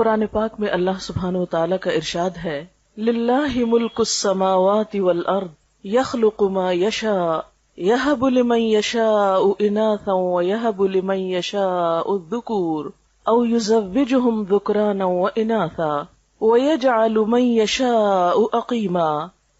قرآن پاک میں اللہ سبحانہ و تعالیٰ کا ارشاد ہے، للہ ملک السماوات والارض یخلق ما یشاء یہب لمن یشاء اناثا ویہب لمن یشاء الذکور او یزوجہم ذکرانا واناثا ویجعل من یشاء عقیما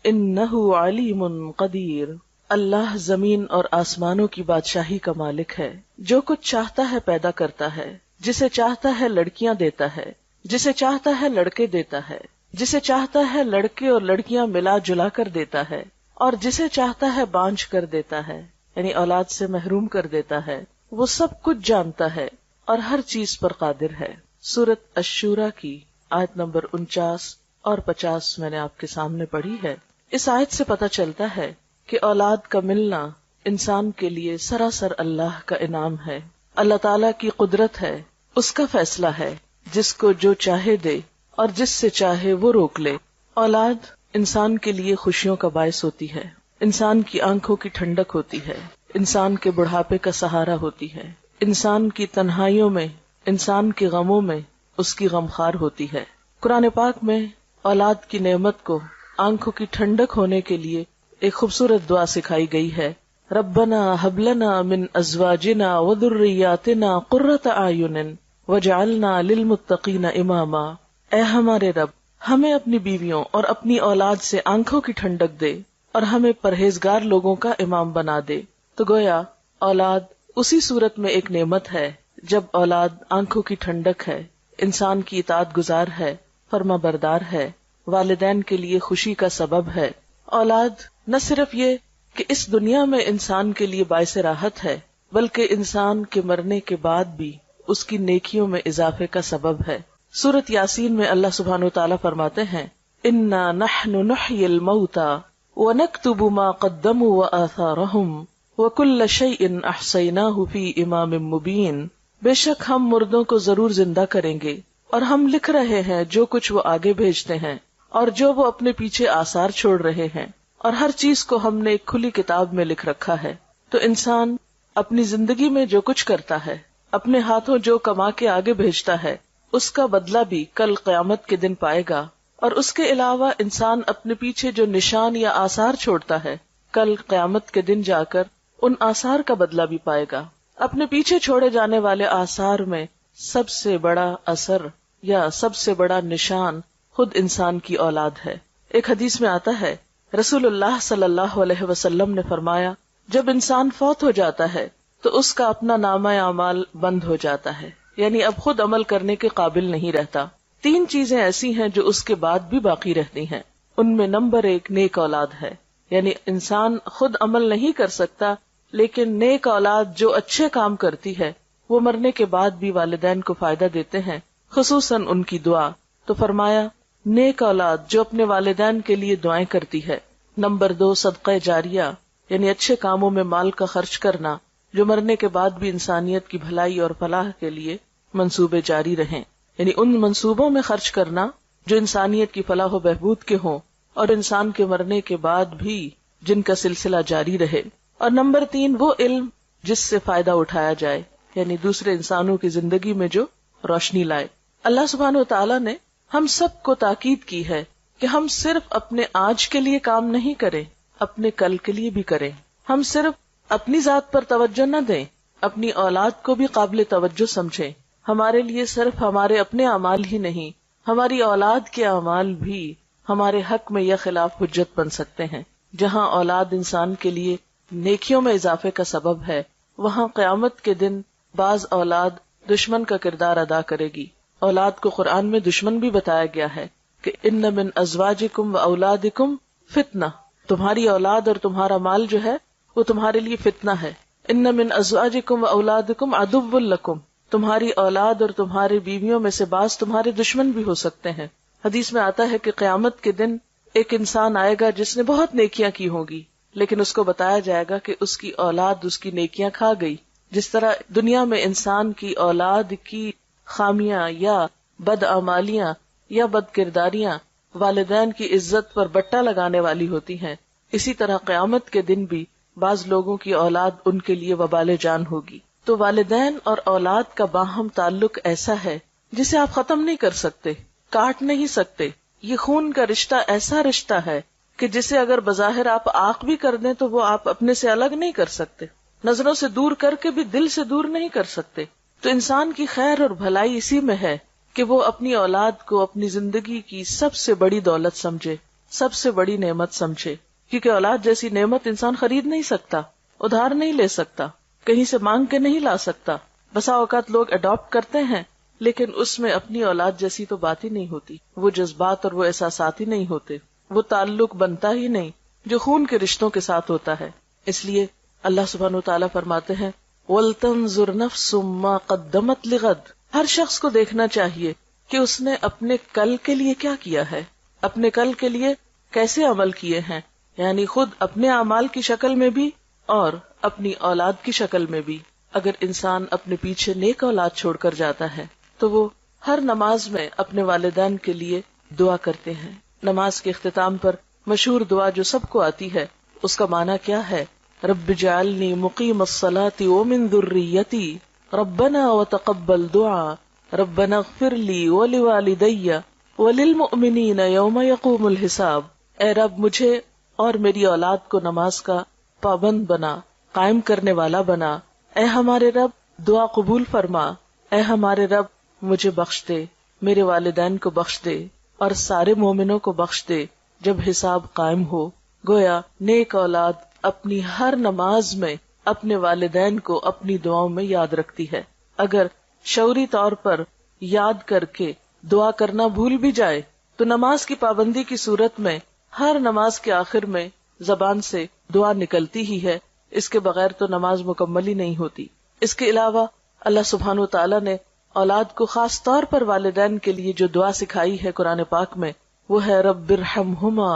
انہ علیم قدیر۔ اللہ زمین اور آسمانوں کی بادشاہی کا مالک ہے، جو کچھ چاہتا ہے پیدا کرتا ہے، جسے چاہتا ہے لڑکیاں دیتا ہے، جسے چاہتا ہے لڑکے دیتا ہے، جسے چاہتا ہے لڑکے اور لڑکیاں ملا جلا کر دیتا ہے، اور جسے چاہتا ہے بانجھ کر دیتا ہے، یعنی اولاد سے محروم کر دیتا ہے۔ وہ سب کچھ جانتا ہے اور ہر چیز پر قادر ہے۔ سورۃ الشورى کی آیت نمبر 49 اور 50 میں نے آپ کے سامنے پڑھی ہے۔ اس آیت سے پتہ چلتا ہے کہ اولاد کا ملنا انسان کے لیے سراسر اللہ کا انعام ہے، اللہ تعالیٰ کی قدرت ہے، اس کا فیصلہ ہے، جس کو جو چاہے دے اور جس سے چاہے وہ روک لے۔ اولاد انسان کے لیے خوشیوں کا باعث ہوتی ہے، انسان کی آنکھوں کی ٹھنڈک ہوتی ہے، انسان کے بڑھاپے کا سہارا ہوتی ہے، انسان کی تنہائیوں میں، انسان کے غموں میں اس کی غمخوار ہوتی ہے۔ قرآن پاک میں اولاد کی نعمت کو آنکھوں کی ٹھنڈک ہونے کے لیے ایک خوبصورت دعا سکھائی گئی ہے، ربنا ہب لنا من ازواجنا وذریاتنا قرۃ اعین وجعلنا للمتقین اماما۔ اے ہمارے رب، ہمیں اپنی بیویوں اور اپنی اولاد سے آنکھوں کی ٹھنڈک دے اور ہمیں پرہیزگار لوگوں کا امام بنا دے۔ تو گویا اولاد اسی صورت میں ایک نعمت ہے جب اولاد آنکھوں کی ٹھنڈک ہے، انسان کی اطاعت گزار ہے، فرما بردار ہے، والدین کے لیے خوشی کا سبب ہے۔ اولاد نہ صرف یہ کہ اس دنیا میں انسان کے لیے باعث راحت ہے، بلکہ انسان کے مرنے کے بعد بھی اس کی نیکیوں میں اضافے کا سبب ہے۔ سورۃ یاسین میں اللہ سبحانہ وتعالیٰ فرماتے ہیں، انا نحن نحیی الموتى ونکتب ما قدموا وآثارهم وکل شیء احصیناہ فی امام مبین۔ بے شک ہم مردوں کو ضرور زندہ کریں گے، اور ہم لکھ رہے ہیں جو کچھ وہ آگے بھیجتے ہیں اور جو وہ اپنے پیچھے آثار چھوڑ رہے ہیں، اور ہر چیز کو ہم نے ایک کھلی کتاب میں لکھ رکھا ہے۔ تو انسان اپنی زندگی میں جو کچھ کرتا ہے، اپنے ہاتھوں جو کما کے آگے بھیجتا ہے، اس کا بدلہ بھی کل قیامت کے دن پائے گا، اور اس کے علاوہ انسان اپنے پیچھے جو نشان یا آثار چھوڑتا ہے، کل قیامت کے دن جا کر ان آثار کا بدلہ بھی پائے گا۔ اپنے پیچھے چھوڑے جانے والے آثار میں سب سے بڑا اثر یا سب سے بڑا نشان خود انسان کی اولاد ہے۔ ایک حدیث میں آتا ہے، رسول اللہ صلی اللہ علیہ وسلم نے فرمایا، جب انسان فوت ہو جاتا ہے تو اس کا اپنا نامہ اعمال بند ہو جاتا ہے، یعنی اب خود عمل کرنے کے قابل نہیں رہتا۔ 3 چیزیں ایسی ہیں جو اس کے بعد بھی باقی رہتی ہیں، ان میں نمبر 1 نیک اولاد ہے، یعنی انسان خود عمل نہیں کر سکتا، لیکن نیک اولاد جو اچھے کام کرتی ہے وہ مرنے کے بعد بھی والدین کو فائدہ دیتے ہیں، خصوصاً ان کی دعا۔ تو فرمایا نیک اولاد جو اپنے والدین کے لیے دعائیں کرتی ہے۔ نمبر 2 صدقہ جاریہ، یعنی اچھے کاموں میں مال کا خرچ کرنا جو مرنے کے بعد بھی انسانیت کی بھلائی اور فلاح کے لیے منصوبے جاری رہیں، یعنی ان منصوبوں میں خرچ کرنا جو انسانیت کی فلاح و بہبود کے ہوں اور انسان کے مرنے کے بعد بھی جن کا سلسلہ جاری رہے۔ اور نمبر 3 وہ علم جس سے فائدہ اٹھایا جائے، یعنی دوسرے انسانوں کی زندگی میں جو روشنی لائے۔ اللہ سبحانہ و تعالیٰ نے ہم سب کو تاکید کی ہے کہ ہم صرف اپنے آج کے لیے کام نہیں کریں، اپنے کل کے لیے بھی کریں۔ ہم صرف اپنی ذات پر توجہ نہ دیں، اپنی اولاد کو بھی قابل توجہ سمجھیں۔ ہمارے لیے صرف ہمارے اپنے اعمال ہی نہیں، ہماری اولاد کے اعمال بھی ہمارے حق میں یا خلاف حجت بن سکتے ہیں۔ جہاں اولاد انسان کے لیے نیکیوں میں اضافے کا سبب ہے، وہاں قیامت کے دن بعض اولاد دشمن کا کردار ادا کرے گی۔ اولاد کو قرآن میں دشمن بھی بتایا گیا ہے کہ ان من ازواجکم و اولادکم فتنہ، تمہاری اولاد اور تمہارا مال جو ہے وہ تمہارے لیے فتنہ ہے۔ ان من ازواجکم و اولادکم عدو لکم، تمہاری اولاد اور تمہاری بیویوں میں سے بعض تمہارے دشمن بھی ہو سکتے ہیں۔ حدیث میں آتا ہے کہ قیامت کے دن ایک انسان آئے گا جس نے بہت نیکیاں کی ہوں گی، لیکن اس کو بتایا جائے گا کہ اس کی اولاد اس کی نیکیاں کھا گئی۔ جس طرح دنیا میں انسان کی اولاد کی خامیاں یا بدعمالیاں یا بد کرداریاں والدین کی عزت پر بٹا لگانے والی ہوتی ہیں، اسی طرح قیامت کے دن بھی بعض لوگوں کی اولاد ان کے لیے وبال جان ہوگی۔ تو والدین اور اولاد کا باہم تعلق ایسا ہے جسے آپ ختم نہیں کر سکتے، کاٹ نہیں سکتے. یہ خون کا رشتہ ایسا رشتہ ہے کہ جسے اگر بظاہر آپ آنکھ بھی کر دیں تو وہ آپ اپنے سے الگ نہیں کر سکتے، نظروں سے دور کر کے بھی دل سے دور نہیں کر سکتے. تو انسان کی خیر اور بھلائی اسی میں ہے کہ وہ اپنی اولاد کو اپنی زندگی کی سب سے بڑی دولت سمجھے، سب سے بڑی نعمت سمجھے. کیونکہ اولاد جیسی نعمت انسان خرید نہیں سکتا، ادھار نہیں لے سکتا، کہیں سے مانگ کے نہیں لا سکتا. بسا اوقات لوگ اڈاپٹ کرتے ہیں لیکن اس میں اپنی اولاد جیسی تو بات ہی نہیں ہوتی، وہ جذبات اور وہ احساسات ہی نہیں ہوتے، وہ تعلق بنتا ہی نہیں جو خون کے رشتوں کے ساتھ ہوتا ہے. اس لیے اللہ سبحانہ وتعالیٰ فرماتے ہیں وَلْتَنظُرْ نَفْسٌ مَّا قَدَّمَتْ لِغَدٍ. ہر شخص کو دیکھنا چاہیے کہ اس نے اپنے کل کے لیے کیا کیا ہے، اپنے کل کے لیے کیسے عمل کیے ہیں، یعنی خود اپنے اعمال کی شکل میں بھی اور اپنی اولاد کی شکل میں بھی. اگر انسان اپنے پیچھے نیک اولاد چھوڑ کر جاتا ہے تو وہ ہر نماز میں اپنے والدین کے لیے دعا کرتے ہیں. نماز کے اختتام پر مشہور دعا جو سب کو آتی ہے، اس کا معنی کیا ہے؟ رب اجعلنی مقیم الصلاۃ ومن ذریتی ربنا وتقبل دعا ربنا اغفر لی ولوالدی وللمؤمنین یوم یقوم الحساب. اے رب مجھے اور میری اولاد کو نماز کا پابند بنا، قائم کرنے والا بنا. اے ہمارے رب دعا قبول فرما. اے ہمارے رب مجھے بخش دے، میرے والدین کو بخش دے اور سارے مومنوں کو بخش دے جب حساب قائم ہو. گویا نیک اولاد اپنی ہر نماز میں اپنے والدین کو اپنی دعاؤں میں یاد رکھتی ہے. اگر شعوری طور پر یاد کر کے دعا کرنا بھول بھی جائے تو نماز کی پابندی کی صورت میں ہر نماز کے آخر میں زبان سے دعا نکلتی ہی ہے، اس کے بغیر تو نماز مکمل ہی نہیں ہوتی. اس کے علاوہ اللہ سبحانہ وتعالیٰ نے اولاد کو خاص طور پر والدین کے لیے جو دعا سکھائی ہے قرآن پاک میں، وہ ہے رب ارحمہما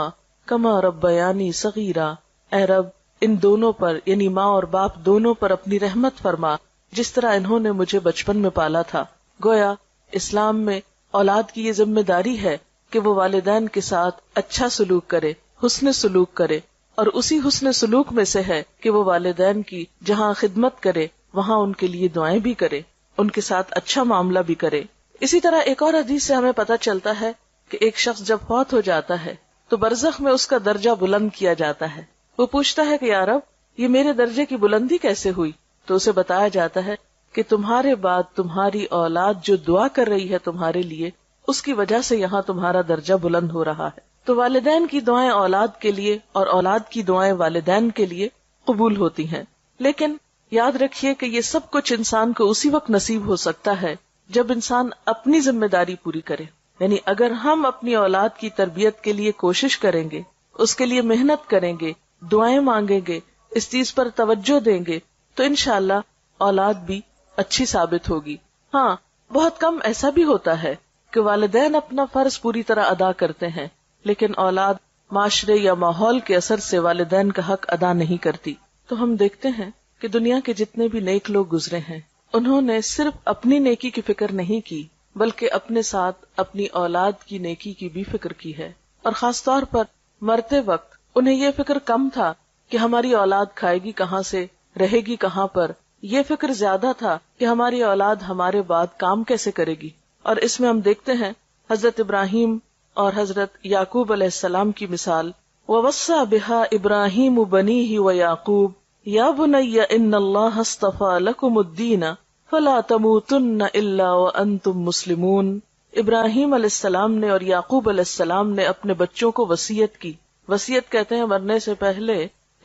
کما ربیانی صغیرا. اے رب ان دونوں پر یعنی ماں اور باپ دونوں پر اپنی رحمت فرما جس طرح انہوں نے مجھے بچپن میں پالا تھا. گویا اسلام میں اولاد کی یہ ذمہ داری ہے کہ وہ والدین کے ساتھ اچھا سلوک کرے، حسن سلوک کرے، اور اسی حسن سلوک میں سے ہے کہ وہ والدین کی جہاں خدمت کرے وہاں ان کے لیے دعائیں بھی کرے، ان کے ساتھ اچھا معاملہ بھی کرے. اسی طرح ایک اور حدیث سے ہمیں پتہ چلتا ہے کہ ایک شخص جب فوت ہو جاتا ہے تو برزخ میں اس کا درجہ بلند کیا جاتا ہے. وہ پوچھتا ہے کہ یا رب یہ میرے درجے کی بلندی کیسے ہوئی؟ تو اسے بتایا جاتا ہے کہ تمہارے بعد تمہاری اولاد جو دعا کر رہی ہے تمہارے لیے، اس کی وجہ سے یہاں تمہارا درجہ بلند ہو رہا ہے. تو والدین کی دعائیں اولاد کے لیے اور اولاد کی دعائیں والدین کے لیے قبول ہوتی ہیں. لیکن یاد رکھیے کہ یہ سب کچھ انسان کو اسی وقت نصیب ہو سکتا ہے جب انسان اپنی ذمہ داری پوری کرے. یعنی اگر ہم اپنی اولاد کی تربیت کے لیے کوشش کریں گے، اس کے لیے محنت کریں گے، دعائیں مانگیں گے، اس چیز پر توجہ دیں گے تو انشاءاللہ اولاد بھی اچھی ثابت ہوگی. ہاں، بہت کم ایسا بھی ہوتا ہے کہ والدین اپنا فرض پوری طرح ادا کرتے ہیں لیکن اولاد معاشرے یا ماحول کے اثر سے والدین کا حق ادا نہیں کرتی. تو ہم دیکھتے ہیں کہ دنیا کے جتنے بھی نیک لوگ گزرے ہیں انہوں نے صرف اپنی نیکی کی فکر نہیں کی بلکہ اپنے ساتھ اپنی اولاد کی نیکی کی بھی فکر کی ہے. اور خاص طور پر مرتے وقت انہیں یہ فکر کم تھا کہ ہماری اولاد کھائے گی کہاں سے، رہے گی کہاں پر. یہ فکر زیادہ تھا کہ ہماری اولاد ہمارے بعد کام کیسے کرے گی. اور اس میں ہم دیکھتے ہیں حضرت ابراہیم اور حضرت یعقوب علیہ السلام کی مثال. وَوَصَّى بِهَا إِبْرَاهِيمُ بَنِيهِ وَيَعْقُوبُ يَا بُنَيَّ إِنَّ اللَّهَ اصْطَفَى لَكُمُ الدِّينَ فَلَا تَمُوتُنَّ إِلَّا وَأَنْتُمْ مُسْلِمُونَ. ابراہیم علیہ السلام نے اور یعقوب علیہ السلام نے اپنے بچوں کو وصیت کی. وصیت کہتے ہیں مرنے سے پہلے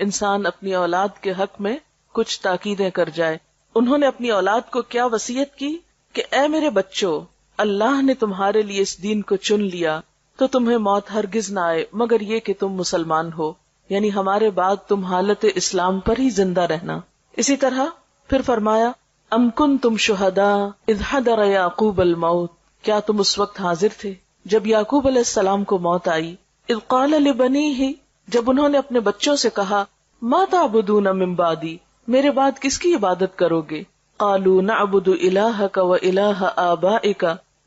انسان اپنی اولاد کے حق میں کچھ تاکیدیں کر جائے. انہوں نے اپنی اولاد کو کیا وصیت کی کہ اے میرے بچوں، اللہ نے تمہارے لیے اس دین کو چن لیا تو تمہیں موت ہرگز نہ آئے مگر یہ کہ تم مسلمان ہو، یعنی ہمارے بعد تم حالت اسلام پر ہی زندہ رہنا. اسی طرح پھر فرمایا ام کنتم شہداء اذ حضر یعقوب الموت. کیا تم اس وقت حاضر تھے جب یعقوب علیہ السلام کو موت آئی. اذ قال لبنیہ، جب انہوں نے اپنے بچوں سے کہا ما تعبدون من بعدی، میرے بعد کس کی عبادت کرو گے. قالوا نعبد الہک و الہ آبائک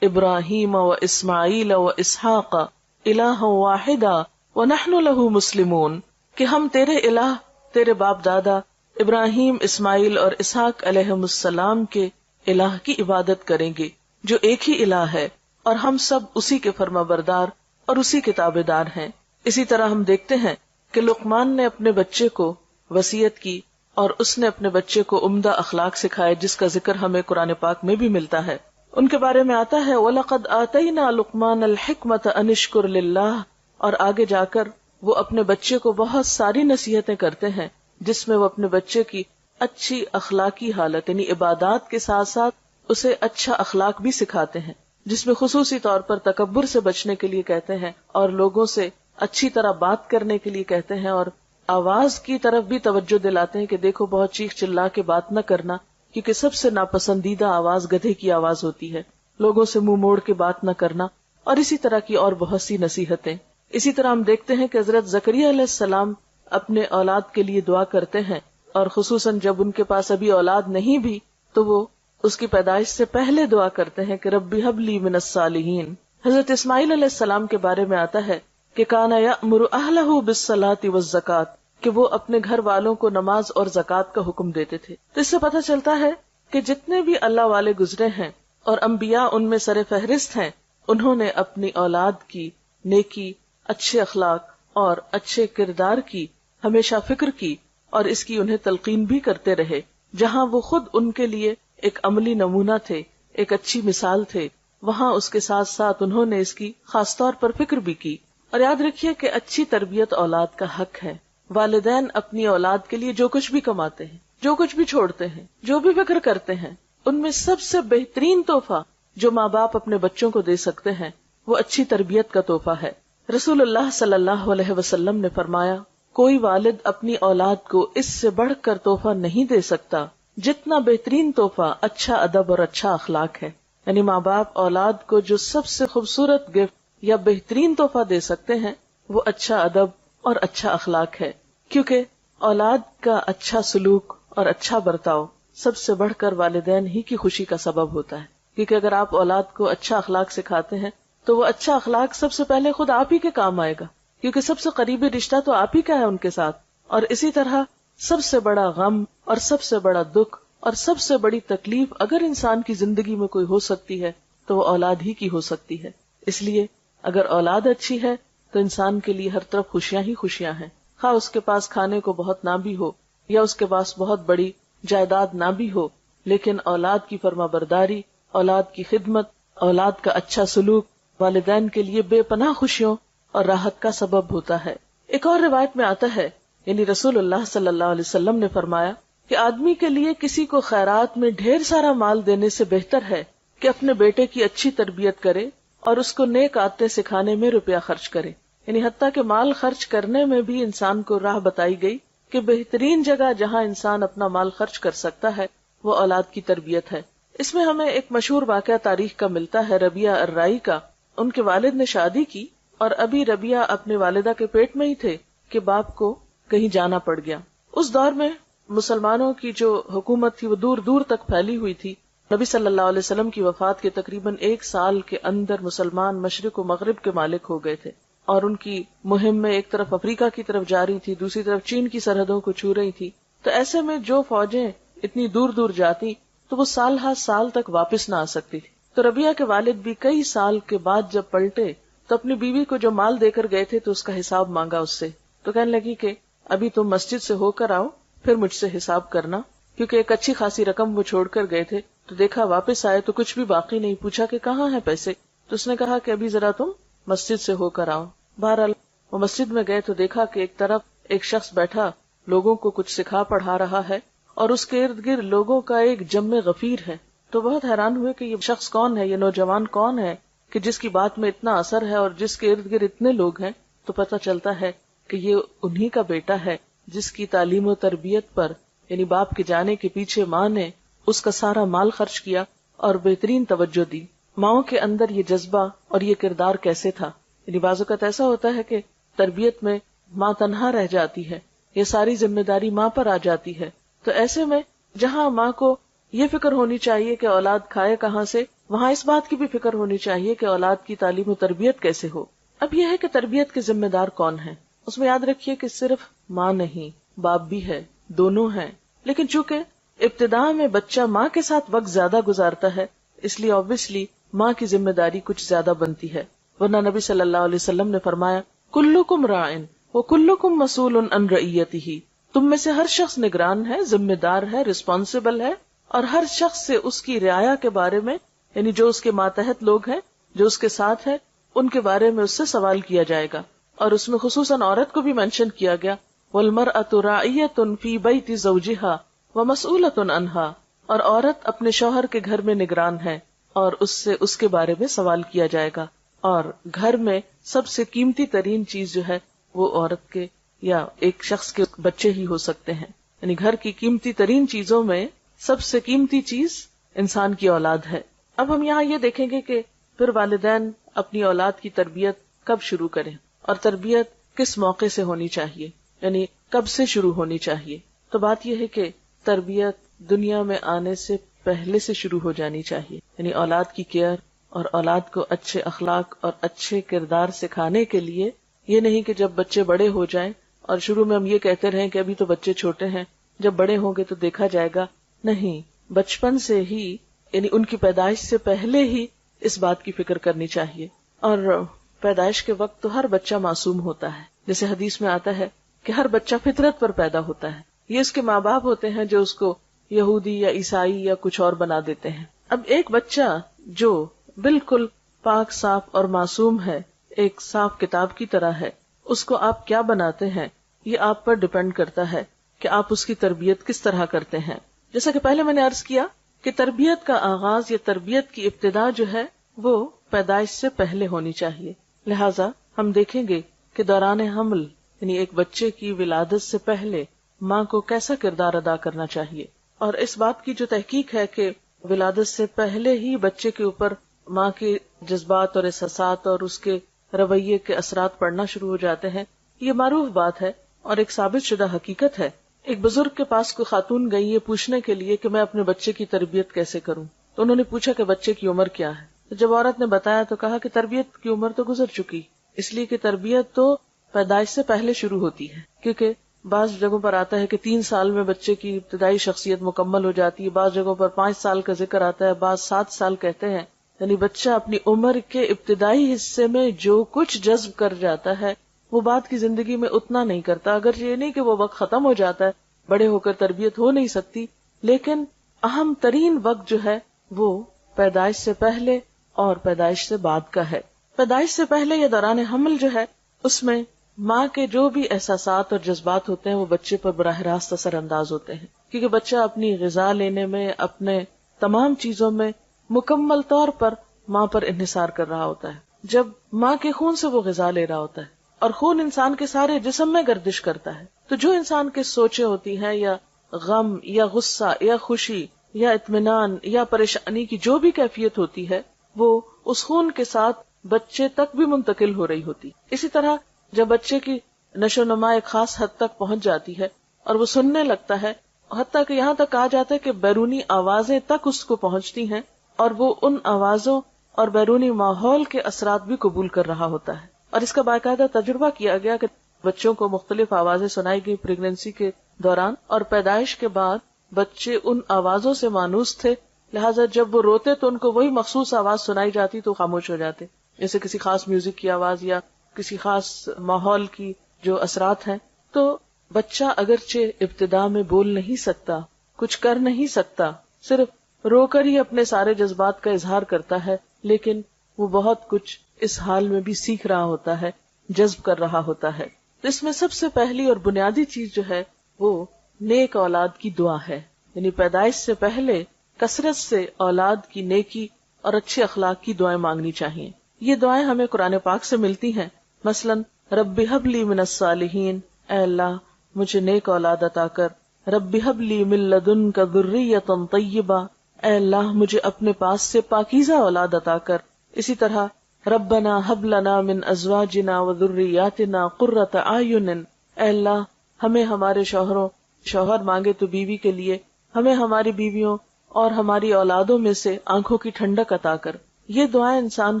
ابراہیم و اسماعیل و اسحاق الہا واحدا ونحن له مسلمون، کہ ہم تیرے الہ، تیرے باپ دادا ابراہیم، اسماعیل اور اسحاق علیہم السلام کے الہ کی عبادت کریں گے جو ایک ہی الہ ہے اور ہم سب اسی کے فرما بردار اور اسی کے تابعدار ہیں۔ اسی طرح ہم دیکھتے ہیں کہ لقمان نے اپنے بچے کو وصیت کی اور اس نے اپنے بچے کو عمدہ اخلاق سکھائے، جس کا ذکر ہمیں قرآن پاک میں بھی ملتا ہے۔ ان کے بارے میں آتا ہے وَلَقَدْ آتَيْنَا لُقْمَانَ الْحِكْمَةَ أَنِ اشْكُرْ لِلَّهِ، اور آگے جا کر وہ اپنے بچے کو بہت ساری نصیحتیں کرتے ہیں جس میں وہ اپنے بچے کی اچھی اخلاقی حالت یعنی عبادات کے ساتھ ساتھ اسے اچھا اخلاق بھی سکھاتے ہیں، جس میں خصوصی طور پر تکبر سے بچنے کے لیے کہتے ہیں اور لوگوں سے اچھی طرح بات کرنے کے لیے کہتے ہیں، اور آواز کی طرف بھی توجہ دلاتے ہیں کہ دیکھو بہت چیخ چلا کے بات نہ کرنا، کیونکہ سب سے ناپسندیدہ آواز گدھے کی آواز ہوتی ہے، لوگوں سے منہ موڑ کے بات نہ کرنا، اور اسی طرح کی اور بہت سی نصیحتیں۔ اسی طرح ہم دیکھتے ہیں کہ حضرت زکریا علیہ السلام اپنے اولاد کے لیے دعا کرتے ہیں، اور خصوصاً جب ان کے پاس ابھی اولاد نہیں بھی تو وہ اس کی پیدائش سے پہلے دعا کرتے ہیں کہ ربی ہب لی من الصالحین۔ حضرت اسماعیل علیہ السلام کے بارے میں آتا ہے کہ کانا یأمر اہلہ بالصلاۃ والزکاۃ، کہ وہ اپنے گھر والوں کو نماز اور زکوٰۃ کا حکم دیتے تھے۔ تو اس سے پتہ چلتا ہے کہ جتنے بھی اللہ والے گزرے ہیں اور انبیاء ان میں سر فہرست ہیں، انہوں نے اپنی اولاد کی نیکی، اچھے اخلاق اور اچھے کردار کی ہمیشہ فکر کی، اور اس کی انہیں تلقین بھی کرتے رہے۔ جہاں وہ خود ان کے لیے ایک عملی نمونہ تھے، ایک اچھی مثال تھے، وہاں اس کے ساتھ ساتھ انہوں نے اس کی خاص طور پر فکر بھی کی۔ اور یاد رکھیے کہ اچھی تربیت اولاد کا حق ہے۔ والدین اپنی اولاد کے لیے جو کچھ بھی کماتے ہیں، جو کچھ بھی چھوڑتے ہیں، جو بھی فکر کرتے ہیں، ان میں سب سے بہترین تحفہ جو ماں باپ اپنے بچوں کو دے سکتے ہیں وہ اچھی تربیت کا تحفہ ہے۔ رسول اللہ صلی اللہ علیہ وسلم نے فرمایا، کوئی والد اپنی اولاد کو اس سے بڑھ کر تحفہ نہیں دے سکتا جتنا بہترین تحفہ اچھا ادب اور اچھا اخلاق ہے۔ یعنی ماں باپ اولاد کو جو سب سے خوبصورت گفٹ یا بہترین تحفہ دے سکتے ہیں وہ اچھا ادب اور اچھا اخلاق ہے، کیونکہ اولاد کا اچھا سلوک اور اچھا برتاؤ سب سے بڑھ کر والدین ہی کی خوشی کا سبب ہوتا ہے۔ کیونکہ اگر آپ اولاد کو اچھا اخلاق سکھاتے ہیں تو وہ اچھا اخلاق سب سے پہلے خود آپ ہی کے کام آئے گا، کیونکہ سب سے قریبی رشتہ تو آپ ہی کا ہے ان کے ساتھ۔ اور اسی طرح سب سے بڑا غم اور سب سے بڑا دکھ اور سب سے بڑی تکلیف اگر انسان کی زندگی میں کوئی ہو سکتی ہے تو وہ اولاد ہی کی ہو سکتی ہے۔ اس لیے اگر اولاد اچھی ہے تو انسان کے لیے ہر طرف خوشیاں ہی خوشیاں ہیں، خواہ اس کے پاس کھانے کو بہت نہ بھی ہو یا اس کے پاس بہت بڑی جائیداد نہ بھی ہو، لیکن اولاد کی فرما برداری، اولاد کی خدمت، اولاد کا اچھا سلوک والدین کے لیے بے پناہ خوشیوں اور راحت کا سبب ہوتا ہے۔ ایک اور روایت میں آتا ہے، یعنی رسول اللہ صلی اللہ علیہ وسلم نے فرمایا کہ آدمی کے لیے کسی کو خیرات میں ڈھیر سارا مال دینے سے بہتر ہے کہ اپنے بیٹے کی اچھی تربیت کرے اور اس کو نیک عادتیں سکھانے میں روپیہ خرچ کرے۔ یعنی حتیٰ کہ مال خرچ کرنے میں بھی انسان کو راہ بتائی گئی کہ بہترین جگہ جہاں انسان اپنا مال خرچ کر سکتا ہے وہ اولاد کی تربیت ہے۔ اس میں ہمیں ایک مشہور واقعہ تاریخ کا ملتا ہے ربیہ الرائی کا۔ ان کے والد نے شادی کی اور ابھی ربیہ اپنے والدہ کے پیٹ میں ہی تھے کہ باپ کو کہیں جانا پڑ گیا۔ اس دور میں مسلمانوں کی جو حکومت تھی وہ دور دور تک پھیلی ہوئی تھی۔ نبی صلی اللہ علیہ وسلم کی وفات کے تقریباً 1 سال کے اندر مسلمان مشرق و مغرب کے مالک ہو گئے تھے، اور ان کی مہم میں ایک طرف افریقہ کی طرف جا رہی تھی، دوسری طرف چین کی سرحدوں کو چھو رہی تھی۔ تو ایسے میں جو فوجیں اتنی دور دور جاتی تو وہ سال ہر سال تک واپس نہ آ سکتی تھی۔ تو ربیہ کے والد بھی کئی سال کے بعد جب پلٹے تو اپنی بیوی کو جو مال دے کر گئے تھے تو اس کا حساب مانگا اس سے۔ تو کہنے لگی کہ ابھی تم مسجد سے ہو کر آؤ پھر مجھ سے حساب کرنا، کیونکہ ایک اچھی خاصی رقم وہ چھوڑ کر گئے تھے۔ تو دیکھا واپس آئے تو کچھ بھی باقی نہیں، پوچھا کہ کہاں ہیں پیسے، تو اس نے کہا کہ ابھی ذرا تم مسجد سے ہو کر آؤ۔ بہرحال وہ مسجد میں گئے تو دیکھا کہ ایک طرف ایک شخص بیٹھا لوگوں کو کچھ سکھا پڑھا رہا ہے اور اس کے ارد گرد لوگوں کا ایک جم غفیر ہے۔ تو بہت حیران ہوئے کہ یہ شخص کون ہے، یہ نوجوان کون ہے کہ جس کی بات میں اتنا اثر ہے اور جس کے ارد گرد اتنے لوگ ہیں۔ تو پتہ چلتا ہے کہ یہ انہی کا بیٹا ہے جس کی تعلیم و تربیت پر یعنی باپ کے جانے کے پیچھے ماں نے اس کا سارا مال خرچ کیا اور بہترین توجہ دی۔ ماؤں کے اندر یہ جذبہ اور یہ کردار کیسے تھا؟ یعنی بعض اوقات ایسا ہوتا ہے کہ تربیت میں ماں تنہا رہ جاتی ہے، یہ ساری ذمہ داری ماں پر آ جاتی ہے۔ تو ایسے میں جہاں ماں کو یہ فکر ہونی چاہیے کہ اولاد کھائے کہاں سے، وہاں اس بات کی بھی فکر ہونی چاہیے کہ اولاد کی تعلیم و تربیت کیسے ہو۔ اب یہ ہے کہ تربیت کے ذمہ دار کون ہیں، اس میں یاد رکھیے کہ صرف ماں نہیں، باپ بھی ہے، دونوں ہیں۔ لیکن چونکہ ابتدا میں بچہ ماں کے ساتھ وقت زیادہ گزارتا ہے، اس لیے obviously ماں کی ذمہ داری کچھ زیادہ بنتی ہے، ورنہ نبی صلی اللہ علیہ وسلم نے فرمایا کلکم راعٍ وکلکم مسئول عن رعیتہ، تم میں سے ہر شخص نگران ہے، ذمہ دار ہے، رسپانسبل ہے، اور ہر شخص سے اس کی رعایا کے بارے میں، یعنی جو اس کے ماتحت لوگ ہیں، جو اس کے ساتھ ہیں، ان کے بارے میں اس سے سوال کیا جائے گا. اور اس میں خصوصاً عورت کو بھی مینشن کیا گیا، وَالْمَرْأَةُ رَاعِيَةٌ فِي بَيْتِ زَوْجِهَا وَمَسْئُولَةٌ عَنْهَا، اور عورت اپنے شوہر کے گھر میں نگران ہے اور اس سے اس کے بارے میں سوال کیا جائے گا. اور گھر میں سب سے قیمتی ترین چیز جو ہے وہ عورت کے یا ایک شخص کے بچے ہی ہو سکتے ہیں. یعنی گھر کی قیمتی ترین چیزوں میں سب سے قیمتی چیز انسان کی اولاد ہے. اب ہم یہاں یہ دیکھیں گے کہ پھر والدین اپنی اولاد کی تربیت کب شروع کریں اور تربیت کس موقع سے ہونی چاہیے، یعنی کب سے شروع ہونی چاہیے. تو بات یہ ہے کہ تربیت دنیا میں آنے سے پہلے سے شروع ہو جانی چاہیے، یعنی اولاد کی کیئر اور اولاد کو اچھے اخلاق اور اچھے کردار سکھانے کے لیے. یہ نہیں کہ جب بچے بڑے ہو جائیں اور شروع میں ہم یہ کہتے رہیں کہ ابھی تو بچے چھوٹے ہیں، جب بڑے ہوں گے تو دیکھا جائے گا. نہیں، بچپن سے ہی، یعنی ان کی پیدائش سے پہلے ہی اس بات کی فکر کرنی چاہیے. اور پیدائش کے وقت تو ہر بچہ معصوم ہوتا ہے، جیسے حدیث میں آتا ہے کہ ہر بچہ فطرت پر پیدا ہوتا ہے. یہ اس کے ماں باپ ہوتے ہیں جو اس کو یہودی یا عیسائی یا کچھ اور بنا دیتے ہیں. اب ایک بچہ جو بالکل پاک صاف اور معصوم ہے، ایک صاف کتاب کی طرح ہے، اس کو آپ کیا بناتے ہیں یہ آپ پر ڈیپینڈ کرتا ہے کہ آپ اس کی تربیت کس طرح کرتے ہیں. جیسا کہ پہلے میں نے عرض کیا کہ تربیت کا آغاز یا تربیت کی ابتدا جو ہے وہ پیدائش سے پہلے ہونی چاہیے. لہٰذا ہم دیکھیں گے کہ دوران حمل، یعنی ایک بچے کی ولادت سے پہلے ماں کو کیسا کردار ادا کرنا چاہیے. اور اس بات کی جو تحقیق ہے کہ ولادت سے پہلے ہی بچے کے اوپر ماں کے جذبات اور احساسات اور اس کے رویے کے اثرات پڑنا شروع ہو جاتے ہیں، یہ معروف بات ہے اور ایک ثابت شدہ حقیقت ہے. ایک بزرگ کے پاس کوئی خاتون گئی یہ پوچھنے کے لیے کہ میں اپنے بچے کی تربیت کیسے کروں. تو انہوں نے پوچھا کہ بچے کی عمر کیا ہے. تو جب عورت نے بتایا تو کہا کہ تربیت کی عمر تو گزر چکی، اس لیے کہ تربیت تو پیدائش سے پہلے شروع ہوتی ہے. کیونکہ بعض جگہوں پر آتا ہے کہ 3 سال میں بچے کی ابتدائی شخصیت مکمل ہو جاتی ہے، بعض جگہوں پر 5 سال کا ذکر آتا ہے، بعض 7 سال کہتے ہیں. یعنی بچہ اپنی عمر کے ابتدائی حصے میں جو کچھ جذب کر جاتا ہے وہ بعد کی زندگی میں اتنا نہیں کرتا. اگر یہ نہیں کہ وہ وقت ختم ہو جاتا ہے، بڑے ہو کر تربیت ہو نہیں سکتی، لیکن اہم ترین وقت جو ہے وہ پیدائش سے پہلے اور پیدائش سے بعد کا ہے. پیدائش سے پہلے یا دوران حمل جو ہے اس میں ماں کے جو بھی احساسات اور جذبات ہوتے ہیں وہ بچے پر براہ راست اثر انداز ہوتے ہیں، کیونکہ بچہ اپنی غذا لینے میں، اپنے تمام چیزوں میں مکمل طور پر ماں پر انحصار کر رہا ہوتا ہے. جب ماں کے خون سے وہ غذا لے رہا ہوتا ہے اور خون انسان کے سارے جسم میں گردش کرتا ہے، تو جو انسان کے سوچیں ہوتی ہیں یا غم یا غصہ یا خوشی یا اطمینان یا پریشانی کی جو بھی کیفیت ہوتی ہے وہ اس خون کے ساتھ بچے تک بھی منتقل ہو رہی ہوتی. اسی طرح جب بچے کی نشو و نما ایک خاص حد تک پہنچ جاتی ہے اور وہ سننے لگتا ہے، حتیٰ کہ یہاں تک کہا جاتا ہے کہ بیرونی آوازیں تک اس کو پہنچتی ہیں اور وہ ان آوازوں اور بیرونی ماحول کے اثرات بھی قبول کر رہا ہوتا ہے. اور اس کا باقاعدہ تجربہ کیا گیا کہ بچوں کو مختلف آوازیں سنائی گئی پریگنینسی کے دوران، اور پیدائش کے بعد بچے ان آوازوں سے مانوس تھے، لہٰذا جب وہ روتے تو ان کو وہی مخصوص آواز سنائی جاتی تو خاموش ہو جاتے، جیسے کسی خاص میوزک کی آواز یا کسی خاص ماحول کی جو اثرات ہیں. تو بچہ اگرچہ ابتدا میں بول نہیں سکتا، کچھ کر نہیں سکتا، صرف رو کر ہی اپنے سارے جذبات کا اظہار کرتا ہے، لیکن وہ بہت کچھ اس حال میں بھی سیکھ رہا ہوتا ہے، جذب کر رہا ہوتا ہے. تو اس میں سب سے پہلی اور بنیادی چیز جو ہے وہ نیک اولاد کی دعا ہے. یعنی پیدائش سے پہلے کثرت سے اولاد کی نیکی اور اچھے اخلاق کی دعائیں مانگنی چاہیے. یہ دعائیں ہمیں قرآن پاک سے ملتی ہیں. مثلاً رب ہب لی من الصالحین، اے اللہ مجھے نیک اولاد عطا کر. رب ہب لی من لدنک ذریۃ طیبہ، اے اللہ مجھے اپنے پاس سے پاکیزہ اولاد عطا کر. اسی طرح ربنا ہب لنا من ازواجنا وذریاتنا قرۃ اعین، اے اللہ ہمیں ہمارے شوہر مانگے تو بیوی کے لیے، ہمیں ہماری بیویوں اور ہماری اولادوں میں سے آنکھوں کی ٹھنڈک عطا کر. یہ دعائیں انسان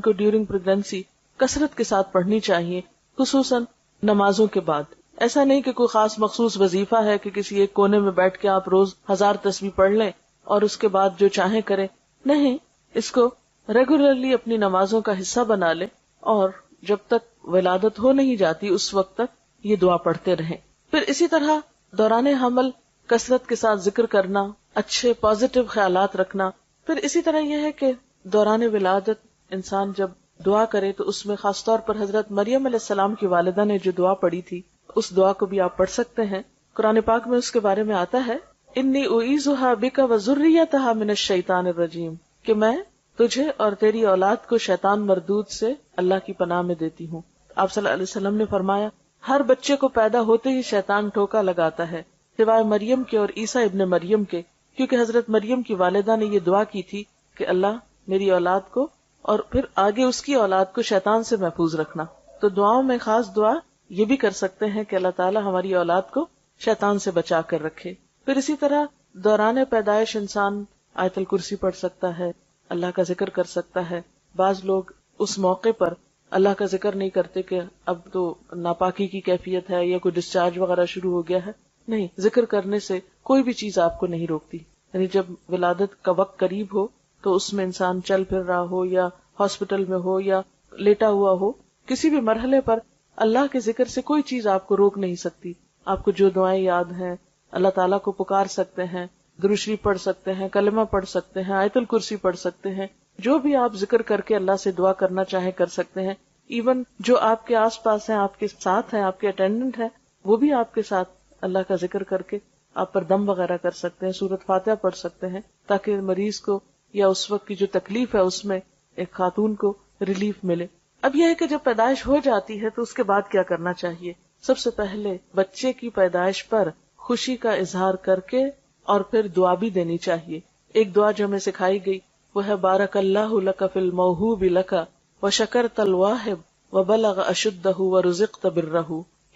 کو ڈیورنگ پریگنینسی کثرت کے ساتھ پڑھنی چاہیے، خصوصاً نمازوں کے بعد. ایسا نہیں کہ کوئی خاص مخصوص وظیفہ ہے کہ کسی ایک کونے میں بیٹھ کے آپ روز 1000 تسبیح پڑھ لیں اور اس کے بعد جو چاہیں کریں. نہیں، اس کو ریگولرلی اپنی نمازوں کا حصہ بنا لے اور جب تک ولادت ہو نہیں جاتی اس وقت تک یہ دعا پڑھتے رہیں. پھر اسی طرح دوران حمل کثرت کے ساتھ ذکر کرنا، اچھے پازیٹیو خیالات رکھنا. پھر اسی طرح یہ ہے کہ دوران ولادت انسان جب دعا کرے تو اس میں خاص طور پر حضرت مریم علیہ السلام کی والدہ نے جو دعا پڑھی تھی اس دعا کو بھی آپ پڑھ سکتے ہیں. قرآن پاک میں اس کے بارے میں آتا ہے انی اعیذھا بک وذریتھا من الشیطان الرجیم، کہ میں تجھے اور تیری اولاد کو شیطان مردود سے اللہ کی پناہ میں دیتی ہوں. آپ صلی اللہ علیہ وسلم نے فرمایا ہر بچے کو پیدا ہوتے ہی شیطان ٹھوکا لگاتا ہے سوائے مریم کے اور عیسیٰ ابن مریم کے، کیونکہ حضرت مریم کی والدہ نے یہ دعا کی تھی کہ اللہ میری اولاد کو اور پھر آگے اس کی اولاد کو شیطان سے محفوظ رکھنا. تو دعاؤں میں خاص دعا یہ بھی کر سکتے ہیں کہ اللہ تعالیٰ ہماری اولاد کو شیطان سے بچا کر رکھے. پھر اسی طرح دوران پیدائش انسان آیت الکرسی پڑھ سکتا ہے، اللہ کا ذکر کر سکتا ہے. بعض لوگ اس موقع پر اللہ کا ذکر نہیں کرتے کہ اب تو ناپاکی کی کیفیت ہے یا کوئی ڈسچارج وغیرہ شروع ہو گیا ہے. نہیں، ذکر کرنے سے کوئی بھی چیز آپ کو نہیں روکتی. یعنی جب ولادت کا وقت قریب ہو تو اس میں انسان چل پھر رہا ہو یا ہاسپٹل میں ہو یا لیٹا ہوا ہو، کسی بھی مرحلے پر اللہ کے ذکر سے کوئی چیز آپ کو روک نہیں سکتی. آپ کو جو دعائیں یاد ہیں اللہ تعالیٰ کو پکار سکتے ہیں، درود شریف پڑھ سکتے ہیں، کلمہ پڑھ سکتے ہیں، آیت الکرسی پڑھ سکتے ہیں، جو بھی آپ ذکر کر کے اللہ سے دعا کرنا چاہیں کر سکتے ہیں. ایون جو آپ کے آس پاس ہیں، آپ کے ساتھ ہیں، آپ کے اٹینڈنٹ ہیں، وہ بھی آپ کے ساتھ اللہ کا ذکر کر کے آپ پر دم وغیرہ کر سکتے ہیں، سورۃ فاتحہ پڑھ سکتے ہیں، تاکہ مریض کو یا اس وقت کی جو تکلیف ہے اس میں ایک خاتون کو ریلیف ملے. اب یہ ہے کہ جب پیدائش ہو جاتی ہے تو اس کے بعد کیا کرنا چاہیے. سب سے پہلے بچے کی پیدائش پر خوشی کا اظہار کر کے اور پھر دعا بھی دینی چاہیے. ایک دعا جو ہمیں سکھائی گئی وہ ہے بارک اللہ لک فی الموہوب لک وشکرت الواہب وبلغ اشدہ ورزقت برہ.